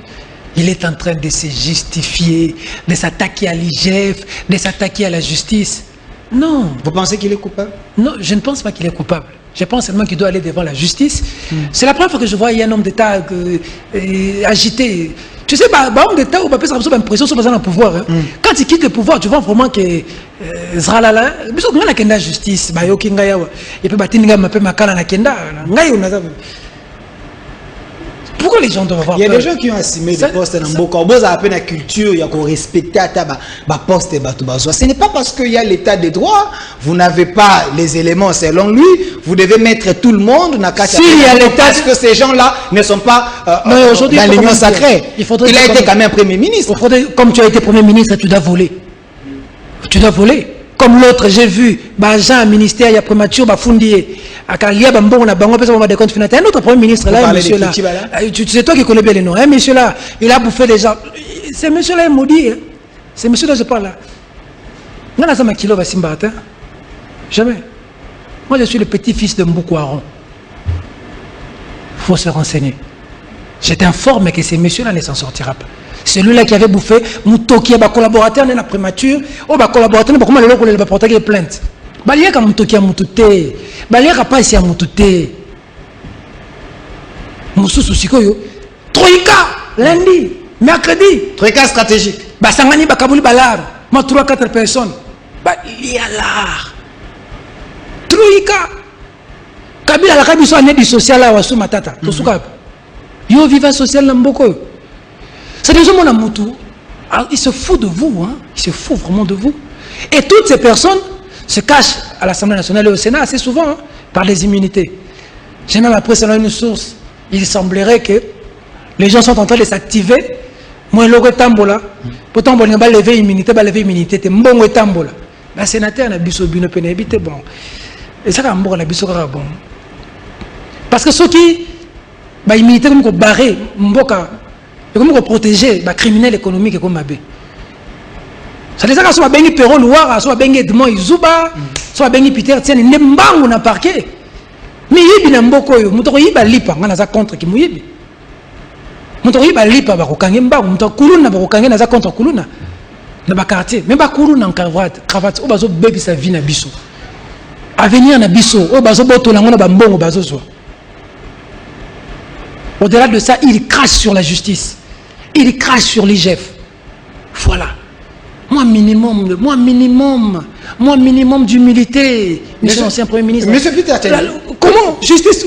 Il est en train de se justifier, de s'attaquer à l'IGF, de s'attaquer à la justice. Non. Vous pensez qu'il est coupable? Non, je ne pense pas qu'il est coupable. Je pense seulement qu'il doit aller devant la justice. C'est la première fois que je vois un homme d'État agité. Tu sais, homme d'État ou pas ça a l'impression sur le pouvoir. Quand il quitte le pouvoir, tu vois vraiment que Zralala, il y a la justice, il peut battre la kenda. Pourquoi les gens doivent avoir peur? Il y a des gens qui ont assumé des postes dans beaucoup. Vous avez la culture, il y a qu'on respecte les postes et ce n'est pas parce qu'il y a l'état de droit, vous n'avez pas les éléments selon lui, vous devez mettre tout le monde dans parce que ces gens-là ne sont pas dans l'union sacrée. Il a été quand même Premier ministre. Comme tu as été Premier ministre, tu dois voler. Tu dois voler. Comme l'autre, j'ai vu, Jean, ministère, il y a prématuré, Fundier. Il y a un autre Premier ministre là, monsieur là. C'est toi qui connais bien les noms. Un monsieur là, il a bouffé des gens. C'est monsieur là, il maudit. C'est monsieur là, je parle là. Jamais. Moi, je suis le petit-fils de Mboukou Aron. Il faut se renseigner. Je t'informe que ces messieurs-là ne s'en sortira pas. Celui-là qui avait bouffé, Moutoki, un collaborateur, un prémature, un collaborateur, comment il va porter plainte. Il y a Moutoki à Moutouté, il y a pas ici à Moutouté. Moussou Sikoyo, Troïka, lundi, mercredi. Troïka stratégique. Basangani, Bakabouli Balar, moi 3-4 personnes. Il y a l'art. Troïka. Kabila la Kabiso a né du social là, Wassou Matata. Yo viva social Namboko. C'est des gens qui il se fout de vous, hein? Il se fout vraiment de vous. Et toutes ces personnes se cachent à l'Assemblée nationale et au Sénat assez souvent par les immunités. J'ai même appris selon une source, il semblerait que les gens sont en train de s'activer. Moi, le tambola, pourtant, on va lever immunité, c'est bon tambola. La sénateur n'a pas de pénalité, bon. Et ça, on a bon. Parce que ceux qui, immunité comme barré, comment protéger les criminels économiques comme Mabé. Ça les a soit bengi Perron Loire, soit bengi Edmond Izuba, soit bengi Peter Tiens, n'embargo na parquet. Mais il y a mboko yo, muto yiba lipa ngana za contre ki muyibi. Muto yiba lipa ba ko kangemba, muto kuluna ba ko kangena za contre kuluna. Na ba quartier, même ba kuluna en cravate, o bazo bebi sa vie na biso. Avenir na biso, o bazo boto na ngona ba mbongo bazo zo. Au-delà de ça, il crache sur la justice. Il crache sur l'IGF. Voilà. Moi minimum d'humilité. Monsieur l'ancien Premier ministre. Monsieur Peter, comment justice,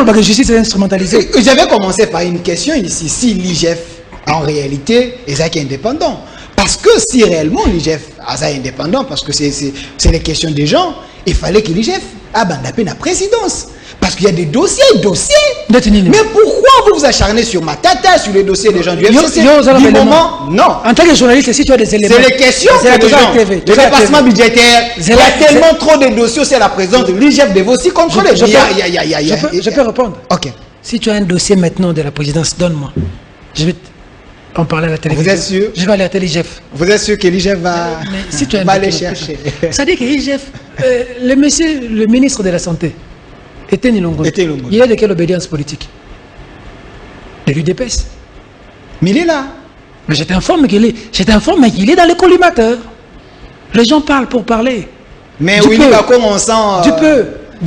la justice est instrumentalisée. J'avais commencé par une question ici. Si l'IGF, en réalité, est indépendant. Parce que si réellement l'IGF est indépendant, parce que c'est les questions des gens, il fallait que l'IGF abandonne la présidence. Parce qu'il y a des dossiers. Mais pourquoi vous vous acharnez sur Matata, sur les dossiers des gens du FCC? Du moment, non. En tant que journaliste, si tu as des éléments. C'est les questions que les gens. Le dépassement budgétaire, il y a tellement trop de dossiers, c'est la présence de l'IGF devait aussi contrôler. Je peux répondre. Ok. Si tu as un dossier maintenant de la présidence, donne-moi. Je vais en parler à la télévision. Vous êtes sûr? Je vais alerter l'IGF. Vous êtes sûr que l'IGF va aller chercher? Ça dit que l'IGF, le ministre de la Santé, était Nilongo. Il est de quelle obédience politique? De l'UDPS. Mais il est là. Mais je t'informe qu'il est dans les collimateurs. Les gens parlent pour parler. Mais oui, comme on sent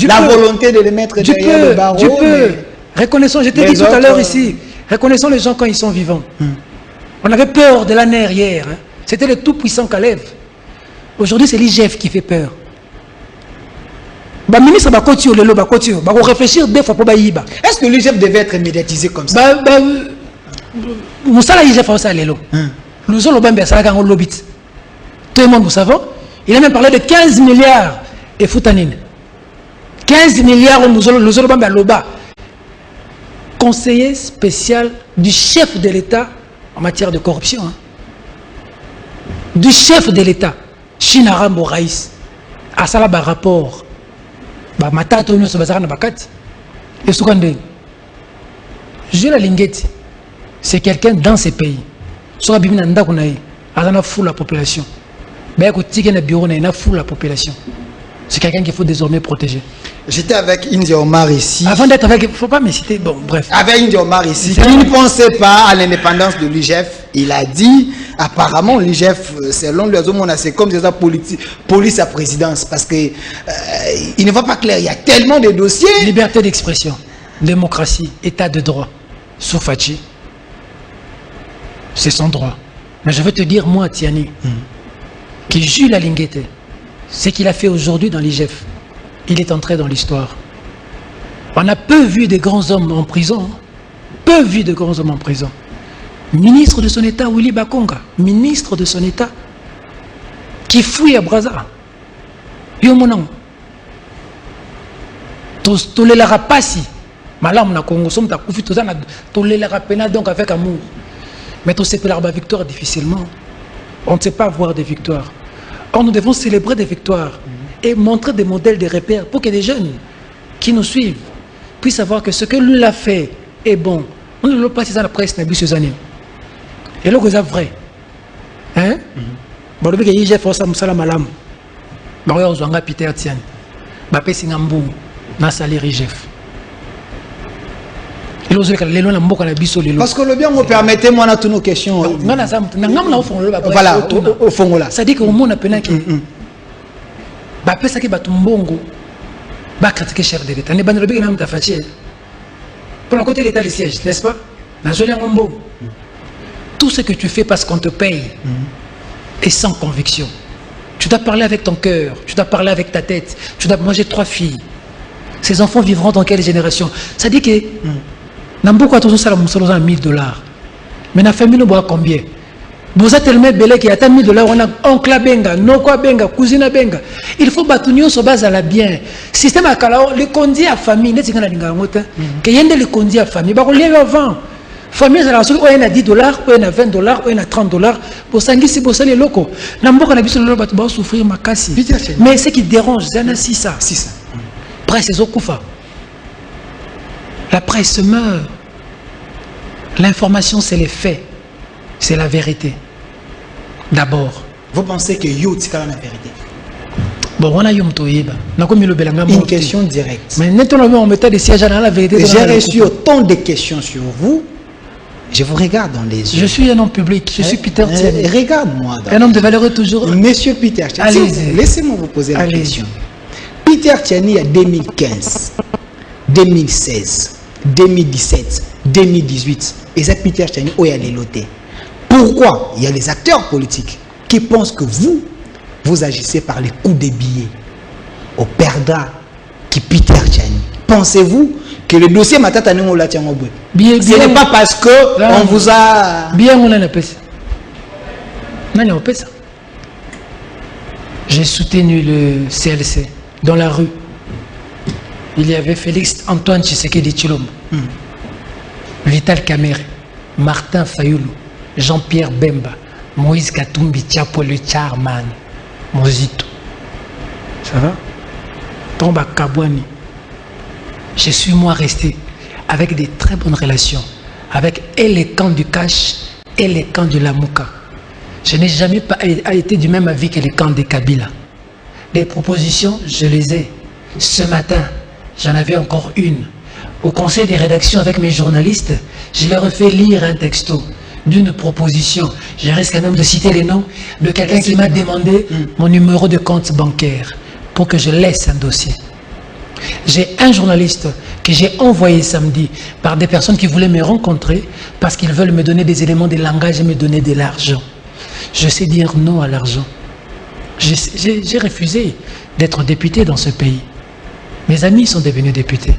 la volonté de les mettre derrière le barreau. Tu peux. Reconnaissons, je t'ai dit tout à l'heure ici, reconnaissons les gens quand ils sont vivants. On avait peur de l'année hier. C'était le tout-puissant Kalev. Aujourd'hui, c'est l'IGF qui fait peur. Le ministre va réfléchir deux fois pour Baïba. Est-ce que l'IGF devait être médiatisé comme ça? Moussala IGF a aussi Nous avons lobby. Tout le monde, vous savez. Il a même parlé de 15 milliards et Foutanine. 15 milliards nous avons loba. Conseiller spécial du chef de l'État en matière de corruption. Hein. Du chef de l'État, Chinarambo Raïs, à ça là rapport. Matato nous sommes na bakati. Et Soukande, Jules Linguetti, c'est quelqu'un dans ces pays. Soit Bimina Ndakunaï, a fout la population. Fout la population. C'est quelqu'un qu'il faut désormais protéger. J'étais avec India Omar ici. Avant d'être avec, il ne faut pas me citer, bon, bref. Avec India Omar ici, qui ne pensait pas à l'indépendance de l'IGF. Il a dit, apparemment, l'IGF, selon les hommes, c'est comme des police à présidence. Parce que il ne va pas clair, il y a tellement de dossiers. Liberté d'expression, démocratie, état de droit. Soufachi, c'est son droit. Mais je veux te dire, moi, Tiani, qui Jules Linguetti, ce qu'il a fait aujourd'hui dans l'IGF, il est entré dans l'histoire. On a peu vu de grands hommes en prison. Peu vu de grands hommes en prison. Ministre de son État, Willy Bakonga, ministre de son État, qui fouille à Brazza. Yo monang. Tolélara pas si. Malam na Congo, sommes ta koufi, tolélara pena donc avec amour. Mais on sait que la victoire difficilement. On ne sait pas avoir des victoires. Or, nous devons célébrer des victoires et montrer des modèles, des repères pour que des jeunes qui nous suivent puissent savoir que ce que lui a fait est bon. On ne l'a pas dans la presse, n'a ces années. Et là, c'est vrai. Hein? Bon, le fait que j'ai fait ça, Moussala Malam. Bon, on a Peter Tian. Bapé Singambou, Nassali Rijef. Parce que le bien me permettez, moi, à toutes nos questions. Voilà, au fond là. Ça dit que au monde a peine qui. Bapé ça qui bat ton bongo. Bah critiquer cher de l'État. Ne ban le bien n'am ta fatigué. Pour le côté l'État le siège, n'est-ce pas? La jolie en tout ce que tu fais parce qu'on te paye est sans conviction. Tu dois parler avec ton cœur, tu dois parler avec ta tête. Tu dois manger 3 filles. Ces enfants vivront dans quelle génération? Ça dit que Nambouk a toujours ça à 1000 $. Mais la famille, nous boit combien? Vous êtes tellement belé qu'il y a 1000 $, on a oncle benga, nokwa benga, cousine benga. Il faut battre sur base à la bien. Système à Kalao, le conduit à famille, n'est-ce pas qu'il y a le conduit à famille. Bah, on l'y avant. Famille, c'est la chose où il y a 10 $, où il y a 20 $, où il y a 30 $. Pour s'enguer, c'est pour ça les locaux. Nambouk a l'habitude de le souffrir ma casse. Mais ce qui dérange, c'est ça. Presse, c'est Zokoufa. La presse meurt. L'information, c'est les faits. C'est la vérité. D'abord. Vous pensez que yo, c'est quand même la vérité? Bon, on a une question directe. Mais maintenant, on mettait des sièges à la vérité. J'ai reçu autant de questions sur vous. Je vous regarde dans les yeux. Je suis un homme public. Je suis Peter Tiani. Regarde-moi. Un homme de valeur toujours. Monsieur Peter Tiani. Laissez-moi vous poser la question. Peter Tiani, a 2015, 2016. 2017, 2018, et ça Peter Tiani, où il y a les lotés. Pourquoi il y a les acteurs politiques qui pensent que vous agissez par les coups des billets au perdra qui Peter Tiani? Pensez-vous que le dossier Matata n'est pas ce n'est pas parce que on vous a... Bien, on a fait ça. J'ai soutenu le CLC dans la rue. Il y avait Félix Antoine Tshisekedi Tshilombo, Vital Kamerhe, Martin Fayoulou, Jean-Pierre Bemba, Moïse Katumbi Tchapo le Charman, Mozito. Ça va? Tomba Kabouani. Je suis moi resté avec des très bonnes relations avec les camps du Cash et les camps du Lamouka. Je n'ai jamais été du même avis que les camps des Kabila. Les propositions, je les ai. Ce matin, j'en avais encore une. Au conseil des rédactions avec mes journalistes, je leur ai fait lire un texto d'une proposition. Je risque même de citer les noms de quelqu'un qui m'a demandé mon numéro de compte bancaire pour que je laisse un dossier. J'ai un journaliste que j'ai envoyé samedi par des personnes qui voulaient me rencontrer parce qu'ils veulent me donner des éléments de langage et me donner de l'argent. Je sais dire non à l'argent. J'ai refusé d'être député dans ce pays. Mes amis sont devenus députés.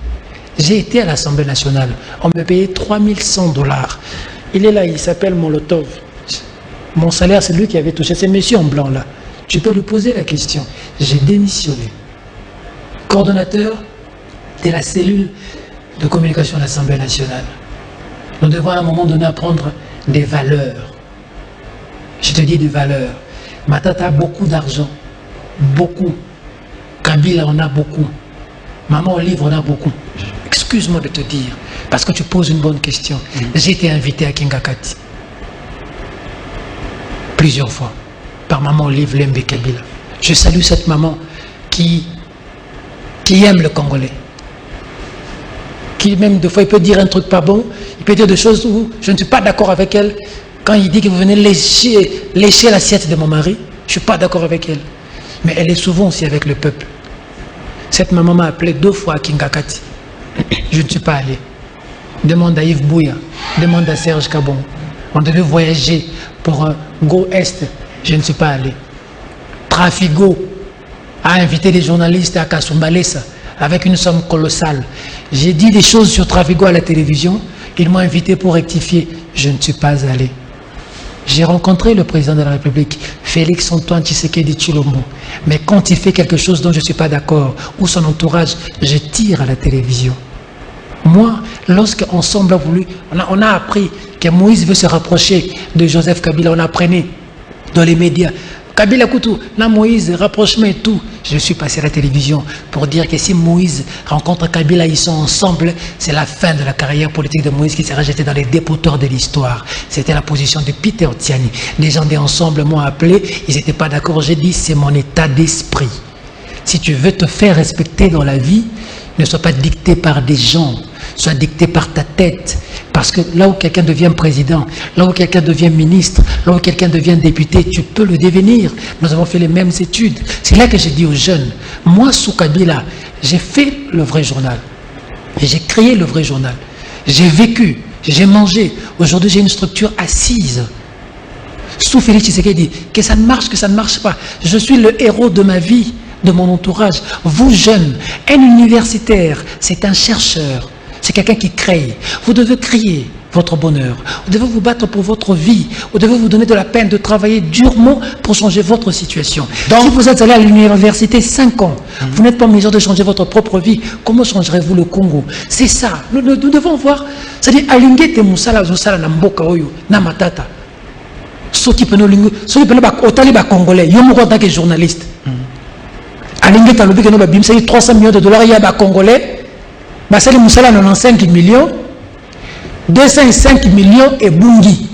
J'ai été à l'Assemblée nationale. On me payait 3100 $. Il est là, il s'appelle Molotov. Mon salaire, c'est lui qui avait touché. Ces messieurs en blanc là. Tu peux lui poser la question. J'ai démissionné. Coordonnateur de la cellule de communication de l'Assemblée nationale. Nous devons à un moment donné apprendre des valeurs. Je te dis des valeurs. Matata a beaucoup d'argent. Beaucoup. Kabila en a beaucoup. Maman Olive en a beaucoup. Excuse-moi de te dire, parce que tu poses une bonne question. J'ai été invité à Kingakati. Plusieurs fois. Par maman Olive Lembe Kabila. Je salue cette maman qui aime le Congolais. Qui même, des fois, il peut dire un truc pas bon. Il peut dire des choses où je ne suis pas d'accord avec elle. Quand il dit que vous venez lécher l'assiette de mon mari, je ne suis pas d'accord avec elle. Mais elle est souvent aussi avec le peuple. Cette maman m'a appelé 2 fois à Kingakati. Je ne suis pas allé. Demande à Yves Bouya. Demande à Serge Kabon. On devait voyager pour Go Est. Je ne suis pas allé. Trafigo a invité des journalistes à Kasumbalesa avec une somme colossale. J'ai dit des choses sur Trafigo à la télévision. Ils m'ont invité pour rectifier. Je ne suis pas allé. J'ai rencontré le président de la République, Félix Antoine Tshisekedi Tshilombo. Mais quand il fait quelque chose dont je ne suis pas d'accord, ou son entourage, je tire à la télévision. Moi, lorsqu'ensemble on a appris que Moïse veut se rapprocher de Joseph Kabila, on apprenait dans les médias. Kabila Koutou, là Moïse, rapprochement et tout. Je suis passé à la télévision pour dire que si Moïse rencontre Kabila, ils sont ensemble, c'est la fin de la carrière politique de Moïse qui sera jeté dans les dépotoirs de l'histoire. C'était la position de Peter Tiani. Les gens d'ensemble m'ont appelé, ils n'étaient pas d'accord. J'ai dit, c'est mon état d'esprit. Si tu veux te faire respecter dans la vie, ne sois pas dicté par des gens, sois dicté par ta tête. Parce que là où quelqu'un devient président, là où quelqu'un devient ministre, là où quelqu'un devient député, tu peux le devenir. Nous avons fait les mêmes études. C'est là que j'ai dit aux jeunes, moi, sous Kabila, j'ai fait le vrai journal. J'ai créé le vrai journal. J'ai vécu, j'ai mangé. Aujourd'hui, j'ai une structure assise. Sous Félix Tshisekedi, que ça ne marche pas. Je suis le héros de ma vie, de mon entourage. Vous, jeunes, un universitaire, c'est un chercheur. C'est quelqu'un qui crée. Vous devez créer votre bonheur. Vous devez vous battre pour votre vie. Vous devez vous donner de la peine de travailler durement pour changer votre situation. Donc, si vous êtes allé à l'université 5 ans, vous n'êtes pas en mesure de changer votre propre vie, comment changerez-vous le Congo? C'est ça. Nous devons voir. C'est-à-dire, alingete musala zosala na mboka oyo, na matata. Ceux qui peuvent otali ba congolais, yo moko en tant que journaliste. Alingete alobi que nous ba bimsa 300 millions de dollars ya ba congolais. Basali Moussala 95 millions, 205 millions et Bungi.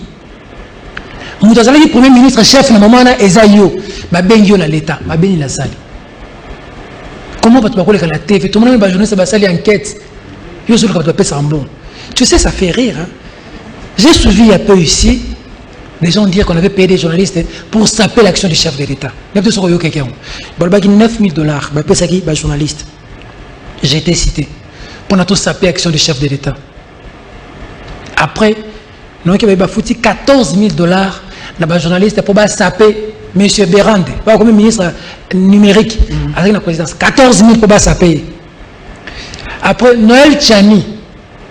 Moutazali, premier ministre chef, na maman na Ezaïo, Bengio na l'État, Bengi la salle. Comment vas-tu parler à la TV? Tout le monde va journée, ça va salir enquête. Yo sur le cas de bon. Tu sais, ça fait rire. Hein? J'ai suivi un peu ici, les gens dire qu'on avait payé des journalistes pour saper l'action du chef de l'État. Il y a sur quelqu'un. Il y a 9 000 $, il y a journaliste. J'ai été cité. Pour tout saper l'action du chef de l'État. Après, nous avons foutu 14 000 $, les journalistes pour saper M. Bérande, comme ministre numérique, avec la présidence. 14 000 pour saper. Après, Noël Tchani,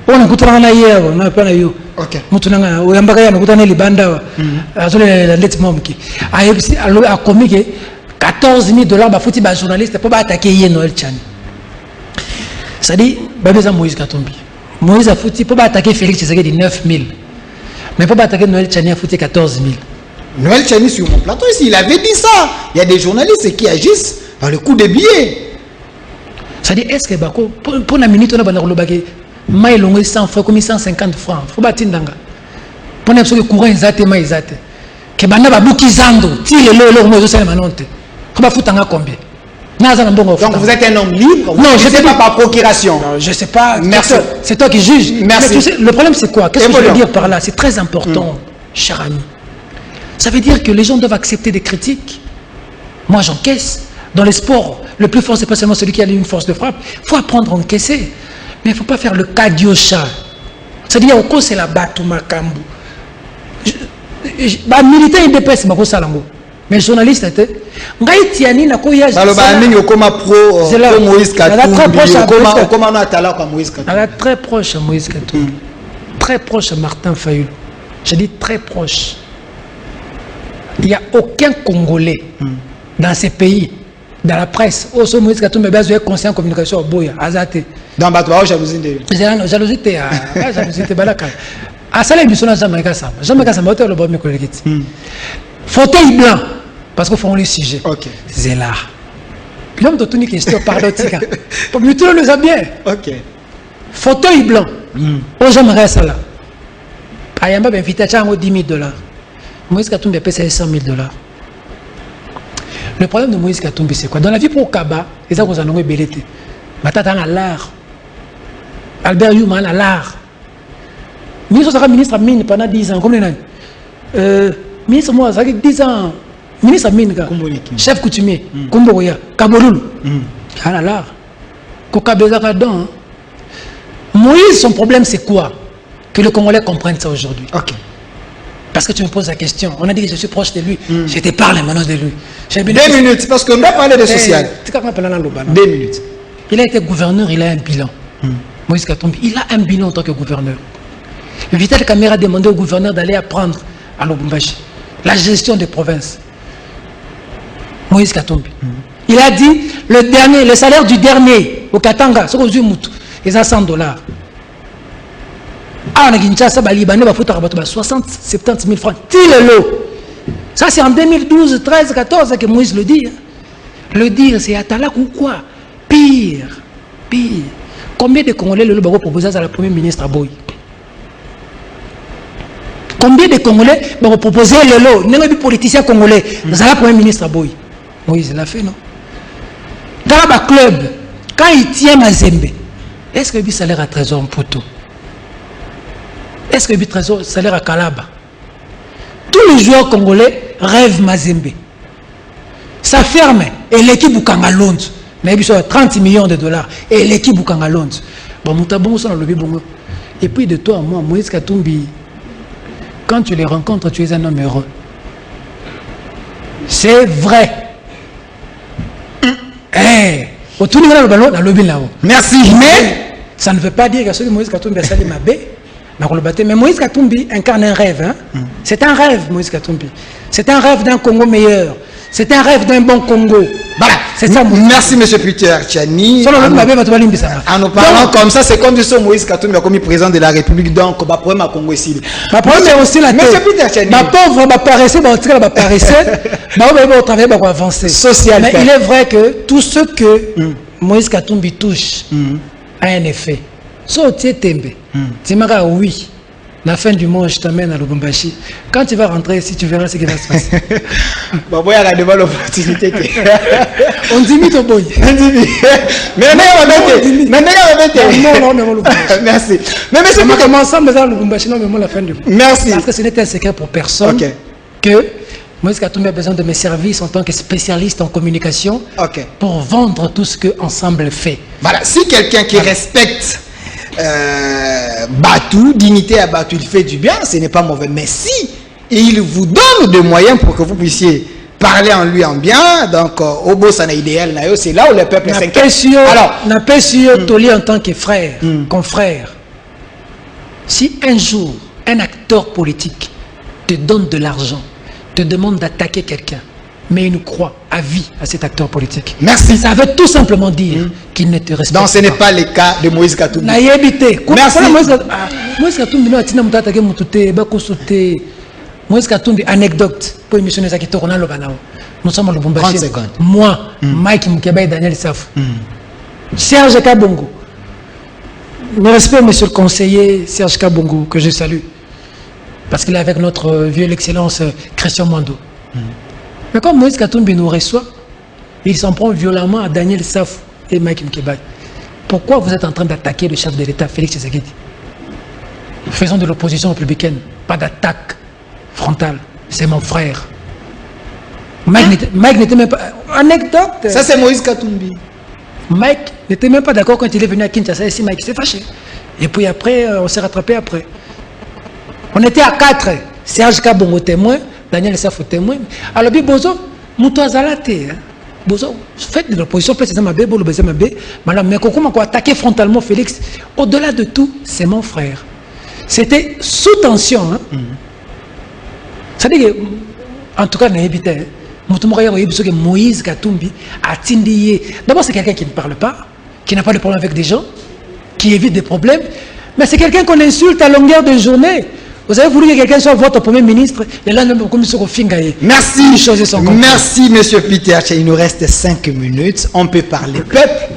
on a écouté hier, on a pas eu. Ok. On a Libanda, a commis 14 000 $ pour foutu les journalistes pour attaquer Noël Tchani. C'est-à-dire, Moïse Katumbi. Moïse a foutu pour attaquer Félix Tshisekedi 9 000. Mais pour attaquer Noël Tchani a foutu 14 000. Noël Tchani sur mon plateau ici, il avait dit ça. Il y a des journalistes qui agissent par le coup des billets. C'est-à-dire, est-ce que pour la minute, on a dit que 100 francs comme 150 francs. Il faut battre Ndanga. Pour que le courant est maïzate. Que bana babuki zando, tire le mozo ça manonte. Il faut foutre combien? Donc vous êtes un homme libre? Non, je ne sais pas par procuration. Non, je ne sais pas. Merci. C'est toi qui juges. Merci. Mais tu sais, le problème c'est quoi? Qu'est-ce que je veux dire par là? C'est très important, cher ami. Ça veut dire que les gens doivent accepter des critiques. Moi j'encaisse. Dans les sports, le plus fort c'est pas seulement celui qui a une force de frappe. Il faut apprendre à encaisser. Mais il ne faut pas faire le kadiocha. C'est-à-dire au cours c'est la Batouma Kambu. Militaire il dépasse ma salango. Mais journaliste était Ngaïtiani na koya ça le comme pro Moïse Katumbi comment on a talent comme Moïse Katumbi très proche à Moïse Katumbi très proche à Martin Fayulu. J'ai dit très proche Il n'y a aucun Congolais dans ces pays, dans la presse, où ce Moïse Katumbi est conscient de communication au Boya, Azate. Dans Batouao, jalousie de. Jalousie, jalousie, balaka. À ça, l'émission n'a jamais qu'à ça. Jamais qu'à ça, mais le bon, mes collègues. Fauteuil blanc, parce qu'on fait le sujet. Ok. C'est là. L'homme de toute une question, pardon, Tika. Pour mieux, tout le monde bien. Ok. Fauteuil blanc. Oh, j'aimerais ça là. Ayamba ben invité à 10 000 $. Moïse Katumbi a payé 100 000 $. Le problème de Moïse Katumbi, c'est quoi? Dans la vie pour Kaba, les gens qui ont belleté. Matata à l'art. Albert Youman à l'art. Ministre sera ministre à mine pendant 10 ans. Comme les ministre moi, ça fait 10 ans. Ministre à mine, chef coutumier, Kumboya, Kabolul. À l'art. Kokabezakadon. Moïse, son problème, c'est quoi? Que les Congolais comprennent ça aujourd'hui. Ok. Parce que tu me poses la question. On a dit que je suis proche de lui. Je te parle maintenant de lui. 2 minutes, parce qu'on doit parler de social. 2 minutes. Il a été gouverneur, il a un bilan. Moïse Katumbi, il a un bilan en tant que gouverneur. Vital Kamera a demandé au gouverneur d'aller apprendre à Lubumbashi la gestion des provinces. Moïse Katumbi. Il a dit le salaire du dernier au Katanga, c'est aux Umutu, ils ont $100. Ah, on a Kinshasa, Libanais, il faut 60, 70 000 francs. Ça, c'est en 2012, 13, 14 que Moïse le dit. Le dire, c'est Atalak ou quoi? Pire. Combien de Congolais le Bago proposé à la première ministre à Boy? Combien de Congolais vont proposer le lot? Nous sommes politiciens congolais. Nous avons la première ministre à Boy. Moïse l'a fait, non? Dans le club, quand il tient Mazembe, est-ce que le salaire à Trésor Mputo? Est-ce que le salaire à Kalaba? Tous les joueurs congolais rêvent Mazembe. Ça ferme. Et l'équipe Bukanga Londres. 30 millions de $. Et l'équipe Bukanga Londres. Bon, et puis de toi à moi, Moïse Katumbi, quand tu les rencontres, tu es un homme heureux. C'est vrai. Merci. Mais ça ne veut pas dire que celui de Moïse Katumbi a sali ma baie. Mais Moïse Katumbi incarne un rêve. Hein? C'est un rêve, Moïse Katumbi. C'est un rêve d'un Congo meilleur. C'est un rêve d'un bon Congo. Voilà, c'est ça. Merci, M. Peter Tchani. En nous parlant comme ça, c'est comme si Moïse Katumbi a commis président de la République. Donc, le problème à Congo ici. Le problème est aussi la tête. M. Peter Tchani. Ma pauvre va paraître, va travailler, va avancer. Social. Mais il est vrai que tout ce que Moïse Katumbi touche a un effet. So, tu es tembe. Tu m'as oui. La fin du mois, je t'emmène à Lubumbashi. Quand tu vas rentrer ici, tu verras ce qui va se passer. Bon, il y a devant l'opportunité. On dit au boy. Mais merci. Mais c'est pas comment ça, mais Lubumbashi, non, mais la fin du mois. Merci. Parce que ce n'est un secret pour personne que Moïse Katumbi a besoin de mes services en tant que spécialiste en communication pour vendre tout ce qu'Ensemble fait. Voilà, si quelqu'un qui respecte Batou, dignité à Batou, il fait du bien, ce n'est pas mauvais. Mais si il vous donne des moyens pour que vous puissiez parler en lui en bien, donc au beau sana idéal, c'est là où le peuple s'inquiète. Alors, n'a pas su Toli en tant que frère, confrère. Si un jour un acteur politique te donne de l'argent, te demande d'attaquer quelqu'un, mais il nous croit à vie à cet acteur politique. Merci. Ça veut tout simplement dire qu'il ne te respecte pas. Donc ce n'est pas le cas de Moïse Katumbi. Merci. Moïse Katumbi, Moïse Katumbi, anecdote pour émissionner ça qui tourne à Lobanao. Nous sommes à Lubumbashi. 30 secondes. Moi, Mike Mukeba et Daniel Safou. Serge Kabongo. Mes respects, monsieur le conseiller Serge Kabongo, que je salue. Parce qu'il est avec notre vieux l'excellence Christian Mwando. Mais quand Moïse Katumbi nous reçoit, il s'en prend violemment à Daniel Safou et Mike Mukeba. Pourquoi vous êtes en train d'attaquer le chef de l'État, Félix Tshisekedi? Faisons de l'opposition républicaine, pas d'attaque frontale. C'est mon frère. Mike n'était même pas... Anecdote. Ça, c'est Moïse Katumbi. Mike n'était même pas d'accord quand il est venu à Kinshasa. Ici, Mike s'est fâché. Et puis après, on s'est rattrapé après. On était à 4. Serge Kabongo témoin, Daniel Safou témoin. Alors, Bozo, Moutouazalate. Bozo, faites de l'opposition, peut-être c'est ma bé, mais comment attaquer frontalement Félix? Au-delà de tout, c'est mon frère. C'était sous tension. Hein? C'est-à-dire En tout cas, Moïse Katumbi a tindi. D'abord, c'est quelqu'un qui ne parle pas, qui n'a pas de problème avec des gens, qui évite des problèmes, mais c'est quelqu'un qu'on insulte à longueur de journée. Vous avez voulu que quelqu'un soit votre premier ministre, et là, nous comme sur Fingaye. Merci, merci, monsieur Peter. Il nous reste 5 minutes. On peut parler peuple.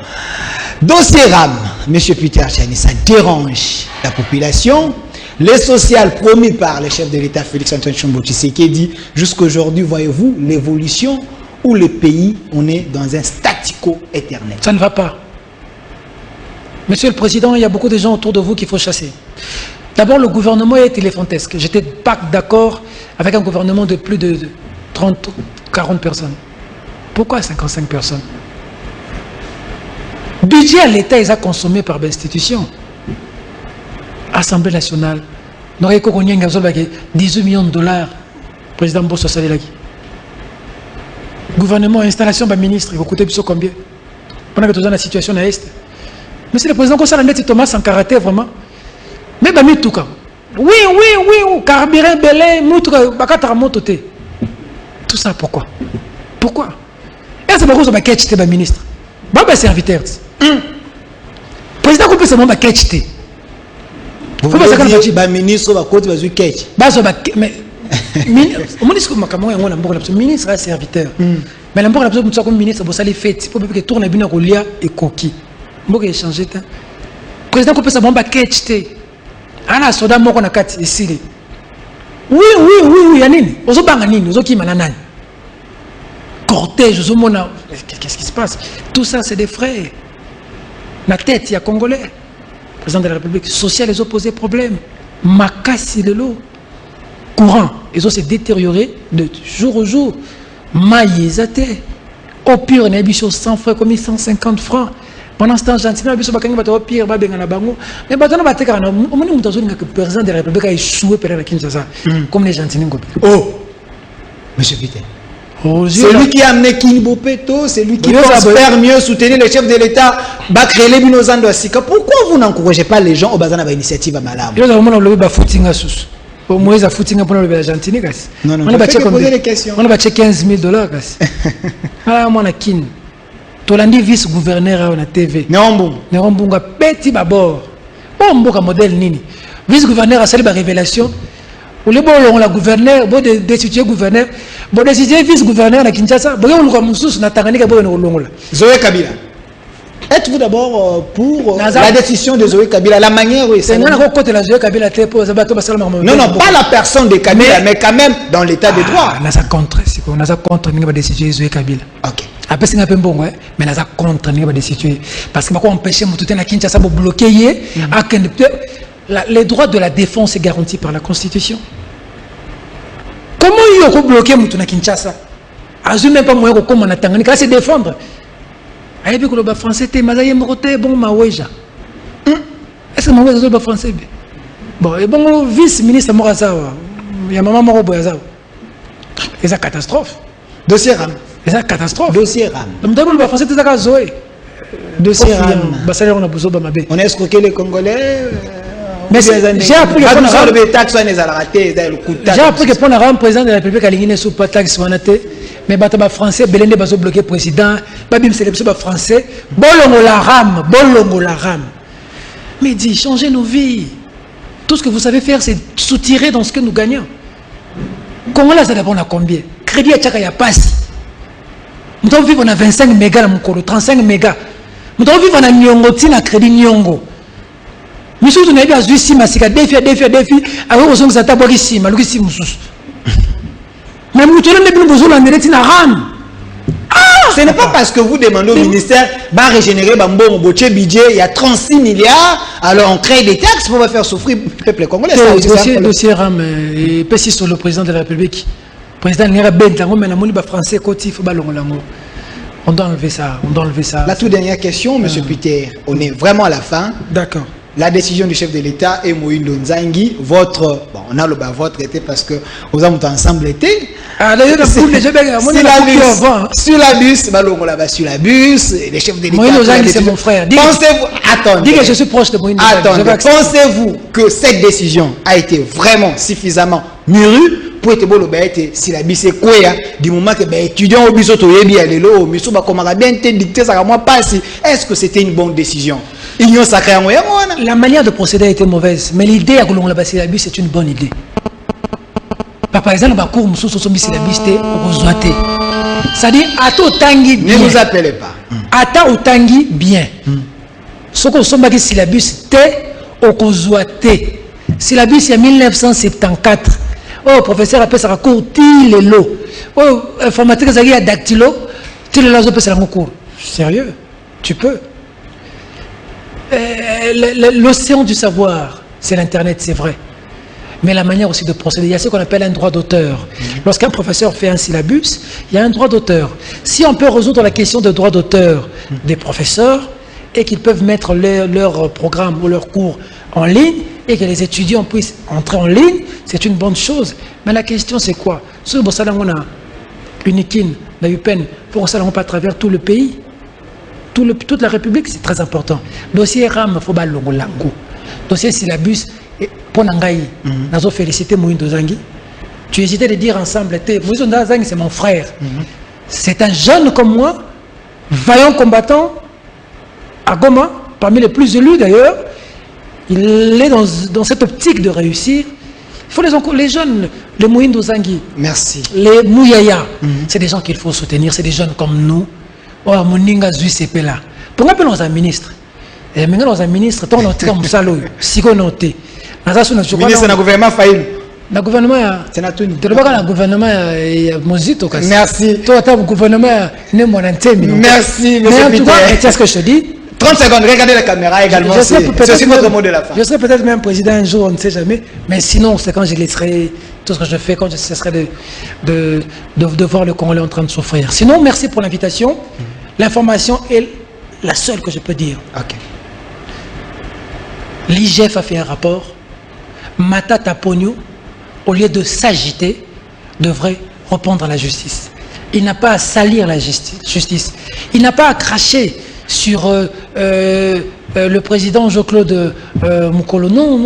Dossier RAM, monsieur Peter Tchani, ça dérange la population. Les social promis par le chef de l'État Félix Antoine Tshombo Tshisekedi, jusqu'à aujourd'hui, voyez-vous l'évolution où le pays, on est dans un statu quo éternel. Ça ne va pas. Monsieur le Président, il y a beaucoup de gens autour de vous qu'il faut chasser. D'abord, le gouvernement est téléphantesque. Je n'étais pas d'accord avec un gouvernement de plus de 30, 40 personnes. Pourquoi 55 personnes? Budget à l'État, ils ont consommé par l'institution. Assemblée nationale, 18 millions de dollars, président Bosso Salelaki. Gouvernement, installation, ministre, il va coûter combien? Pendant que tu es dans la situation à l'Est. Monsieur le Président, quand ça a Thomas sans karaté, vraiment. Mais tout cas. Oui, carburant, belé, moutre, bakatara mototé. Tout ça pourquoi? Pourquoi? Et c'est pourquoi ça va catcher le ministre. Baba serviteur. Président, qu'on peut se demander catcher. Vous voulez dire ministre va côté va catch. Mais ministre ministre est serviteur. Mais l'ambord a besoin de comme ministre pour ça les fêtes pour que tourne bien Rolia et coquille. Mboko échanger temps. Président qu'on peut se demander catcher. Ana soda moko na kati ici. Oui, yanini. Ozo banga nini, ozo ki mananani. Cortège, ozo mona. Qu'est-ce qui se passe? Tout ça c'est des frais. La tête, il y a Congolais. Président de la République, social, ils ont posé problème. Makassi de l'eau. Courant, ils ont se détérioré de jour au jour. Maïzate. Au pire, on a eu 100 francs, comme 150 francs. Pendant ce temps, gentil, on a eu au pire, mais le président de la République a échoué pour la Kinshasa. Comme les gentils. Oh, monsieur Peter. C'est lui qui a amené Kinbopeto, c'est lui qui espère mieux soutenir le chef de l'État. Pourquoi vous n'encouragez pas les gens au bazar d'initiative à Malam? Moïse a foutu pour le Argentine. Non, on a posé les questions. On a acheté 15 000 $. Ah, moi, na kin. Tolandi vice-gouverneur na TV. Neombunga petit babord. Bon, mboka modèle nini. Vice-gouverneur a sali ba révélation. Ou le bon la gouverneur, bon destitué gouverneur, bon destitué vice-gouverneur na Kinshasa, bon on le mususu na Tanganyika bon olongola. Zoé Kabila. Êtes-vous d'abord pour la décision de Zoé Kabila, la manière où c'est non, non, pas la personne de Kabila, mais quand même dans l'état de droit. On a ça contre, on a ça contre la décision de Zoé Kabila. Ok. Après c'est un peu bon, mais on a ça contre la décision parce que pourquoi empêcher Moutouté na Kinshasa pour bloquer les droits de la défense est garanti par la Constitution. Comment il faut bloquer Moutouté na Kinshasa? Azul même pas moyen comme on a Tanganyika, c'est défendre. Aïe, que le français était mazaye moroté bon ma weja. Est-ce que mon weja le français bon et bon vice-ministre Morazawa, il y a maman Moro Boyazawa. Et ça catastrophe. Dossier RAM. Et ça catastrophe. Dossier RAM. Donc d'abord le français était à Zoé. Dossier RAM. Basalaire on a besoin de ma bé. On a escroqué les Congolais. Mais j'ai appris que pour le RAM président de la République a ligné sous pas taxe soinate. Mais les Français, Belende va bloquer président, Babim c'est les Français, bolongo la rame. Mais dit, changez nos vies. Tout ce que vous savez faire, c'est soutirer dans ce que nous gagnons. Comment là, ça dépend à combien? Crédit à Tchaka, il y a pas. Nous devons vivre, on a 25 mégas, 35 mégas. Nous devons vivre, on a Nyongo, Tina, crédit Nyongo. Nous sommes à défi, alors on s'en tape ici, malgré Moussous. Mais ce n'est pas parce que vous demandez au ministère de régénérer le budget, il y a 36 milliards, alors on crée des taxes pour faire souffrir le peuple congolais. Dossier RAM, et précis sur le président de la République. Le président de la République, français, on doit enlever ça. La toute dernière question, M. Peter, on est vraiment à la fin. D'accord. La décision du chef de l'État et Moïndo Nzangi, votre, bon, on a le bas votre été parce que vous avez ensemble été. Sur la bus, sur la bus, les chefs de l'État. Moïndo Nzangi, c'est mon frère. Pensez-vous, attendez. Dis que je suis proche de Moïndo Nzangi. Attendez, pensez-vous que cette décision a été vraiment suffisamment mûrie pour être bon le baïté syllabus c'est quoi du moment que ben étudiant au biso to yebi alelo miso ba komaka bien te dicter ça moi passe est-ce que c'était une bonne décision union sacrée en moyen la manière de procéder a été mauvaise mais l'idée à kolonga la syllabus c'est une bonne idée par exemple ba cours muso so syllabus te okozwate c'est-à-dire ato tangi bien ne vous appelez pas ata otangi bien soko sombaki syllabus te okozwate syllabus il y a 1974 oh professeur appelle ça cours til lo oh informatique ça y a dactylo til lo zo pesa cours sérieux tu peux l'océan du savoir c'est l'internet c'est vrai mais la manière aussi de procéder il y a ce qu'on appelle un droit d'auteur lorsqu'un professeur fait un syllabus il y a un droit d'auteur si on peut résoudre la question de droit d'auteur des professeurs et qu'ils peuvent mettre leur programme ou leur cours en ligne et que les étudiants puissent entrer en ligne, c'est une bonne chose. Mais la question c'est quoi? Ce que on a uniquine, la UPEN, pour ça on pas à travers tout le pays, toute la République, c'est très important. Dossier RAM, faut pas longo. Dossier syllabus, pour Nangaï, nous félicité Moïndo Zangi. Tu hésitais de dire ensemble, Moïndo Zangi c'est mon frère. C'est un jeune comme moi, vaillant combattant, à Goma, parmi les plus élus d'ailleurs. Il est dans cette optique de réussir. Il faut les jeunes, les Moïndo Zangi. Merci. Les Mouyaya, c'est des gens qu'il faut soutenir, c'est des jeunes comme nous. Oh, Moninga Zuisepe là. Pour moi, nous sommes un ministre. Et maintenant, nous sommes un ministre, tant on a Moussalo, si on noté. Ministre du gouvernement Faïl. Le gouvernement, c'est Natuni. Tu vois le gouvernement Mozito. Merci. Toi, tu as le gouvernement Merci, monsieur Peter. C'est ce que je te dis. 30 secondes, regardez la caméra également. C'est aussi votre mot de la fin. Je serai peut-être même président un jour, on ne sait jamais. Mais sinon, c'est quand je laisserai tout ce que je fais, quand je cesserai de voir le Congolais en train de souffrir. Sinon, merci pour l'invitation. L'information est la seule que je peux dire. Ok. L'IGF a fait un rapport. Matata Pogno, au lieu de s'agiter, devrait répondre à la justice. Il n'a pas à salir la justice. Il n'a pas à cracher sur le président Jean-Claude Mukolo. Non.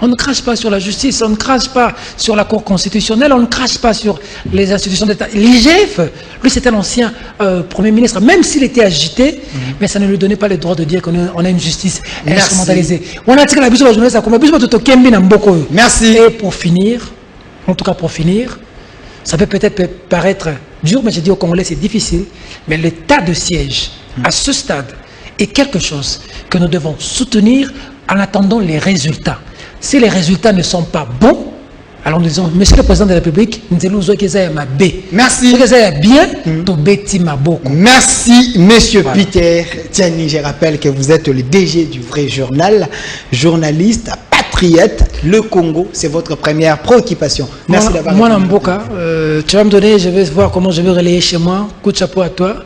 On ne crache pas sur la justice, on ne crache pas sur la Cour constitutionnelle, on ne crache pas sur les institutions d'État. L'IGF, lui c'est un ancien Premier ministre, même s'il était agité, mais ça ne lui donnait pas le droit de dire qu'on a une justice instrumentalisée. On a tiré la bise sur la journée, ça Merci. Et pour finir, en tout cas pour finir, ça peut peut-être paraître dur, mais j'ai dit au Congolais c'est difficile, mais l'état de siège à ce stade est quelque chose que nous devons soutenir en attendant les résultats. Si les résultats ne sont pas bons, alors nous disons, Monsieur le Président de la République, nous allons merci. Merci, Monsieur Peter Tiani. Je rappelle que vous êtes le DG du Vrai Journal, journaliste, patriote. Le Congo, c'est votre première préoccupation. Merci d'avoir Moi, Namboka, tu vas me donner, je vais voir comment je vais relayer chez moi. Coup de chapeau à toi.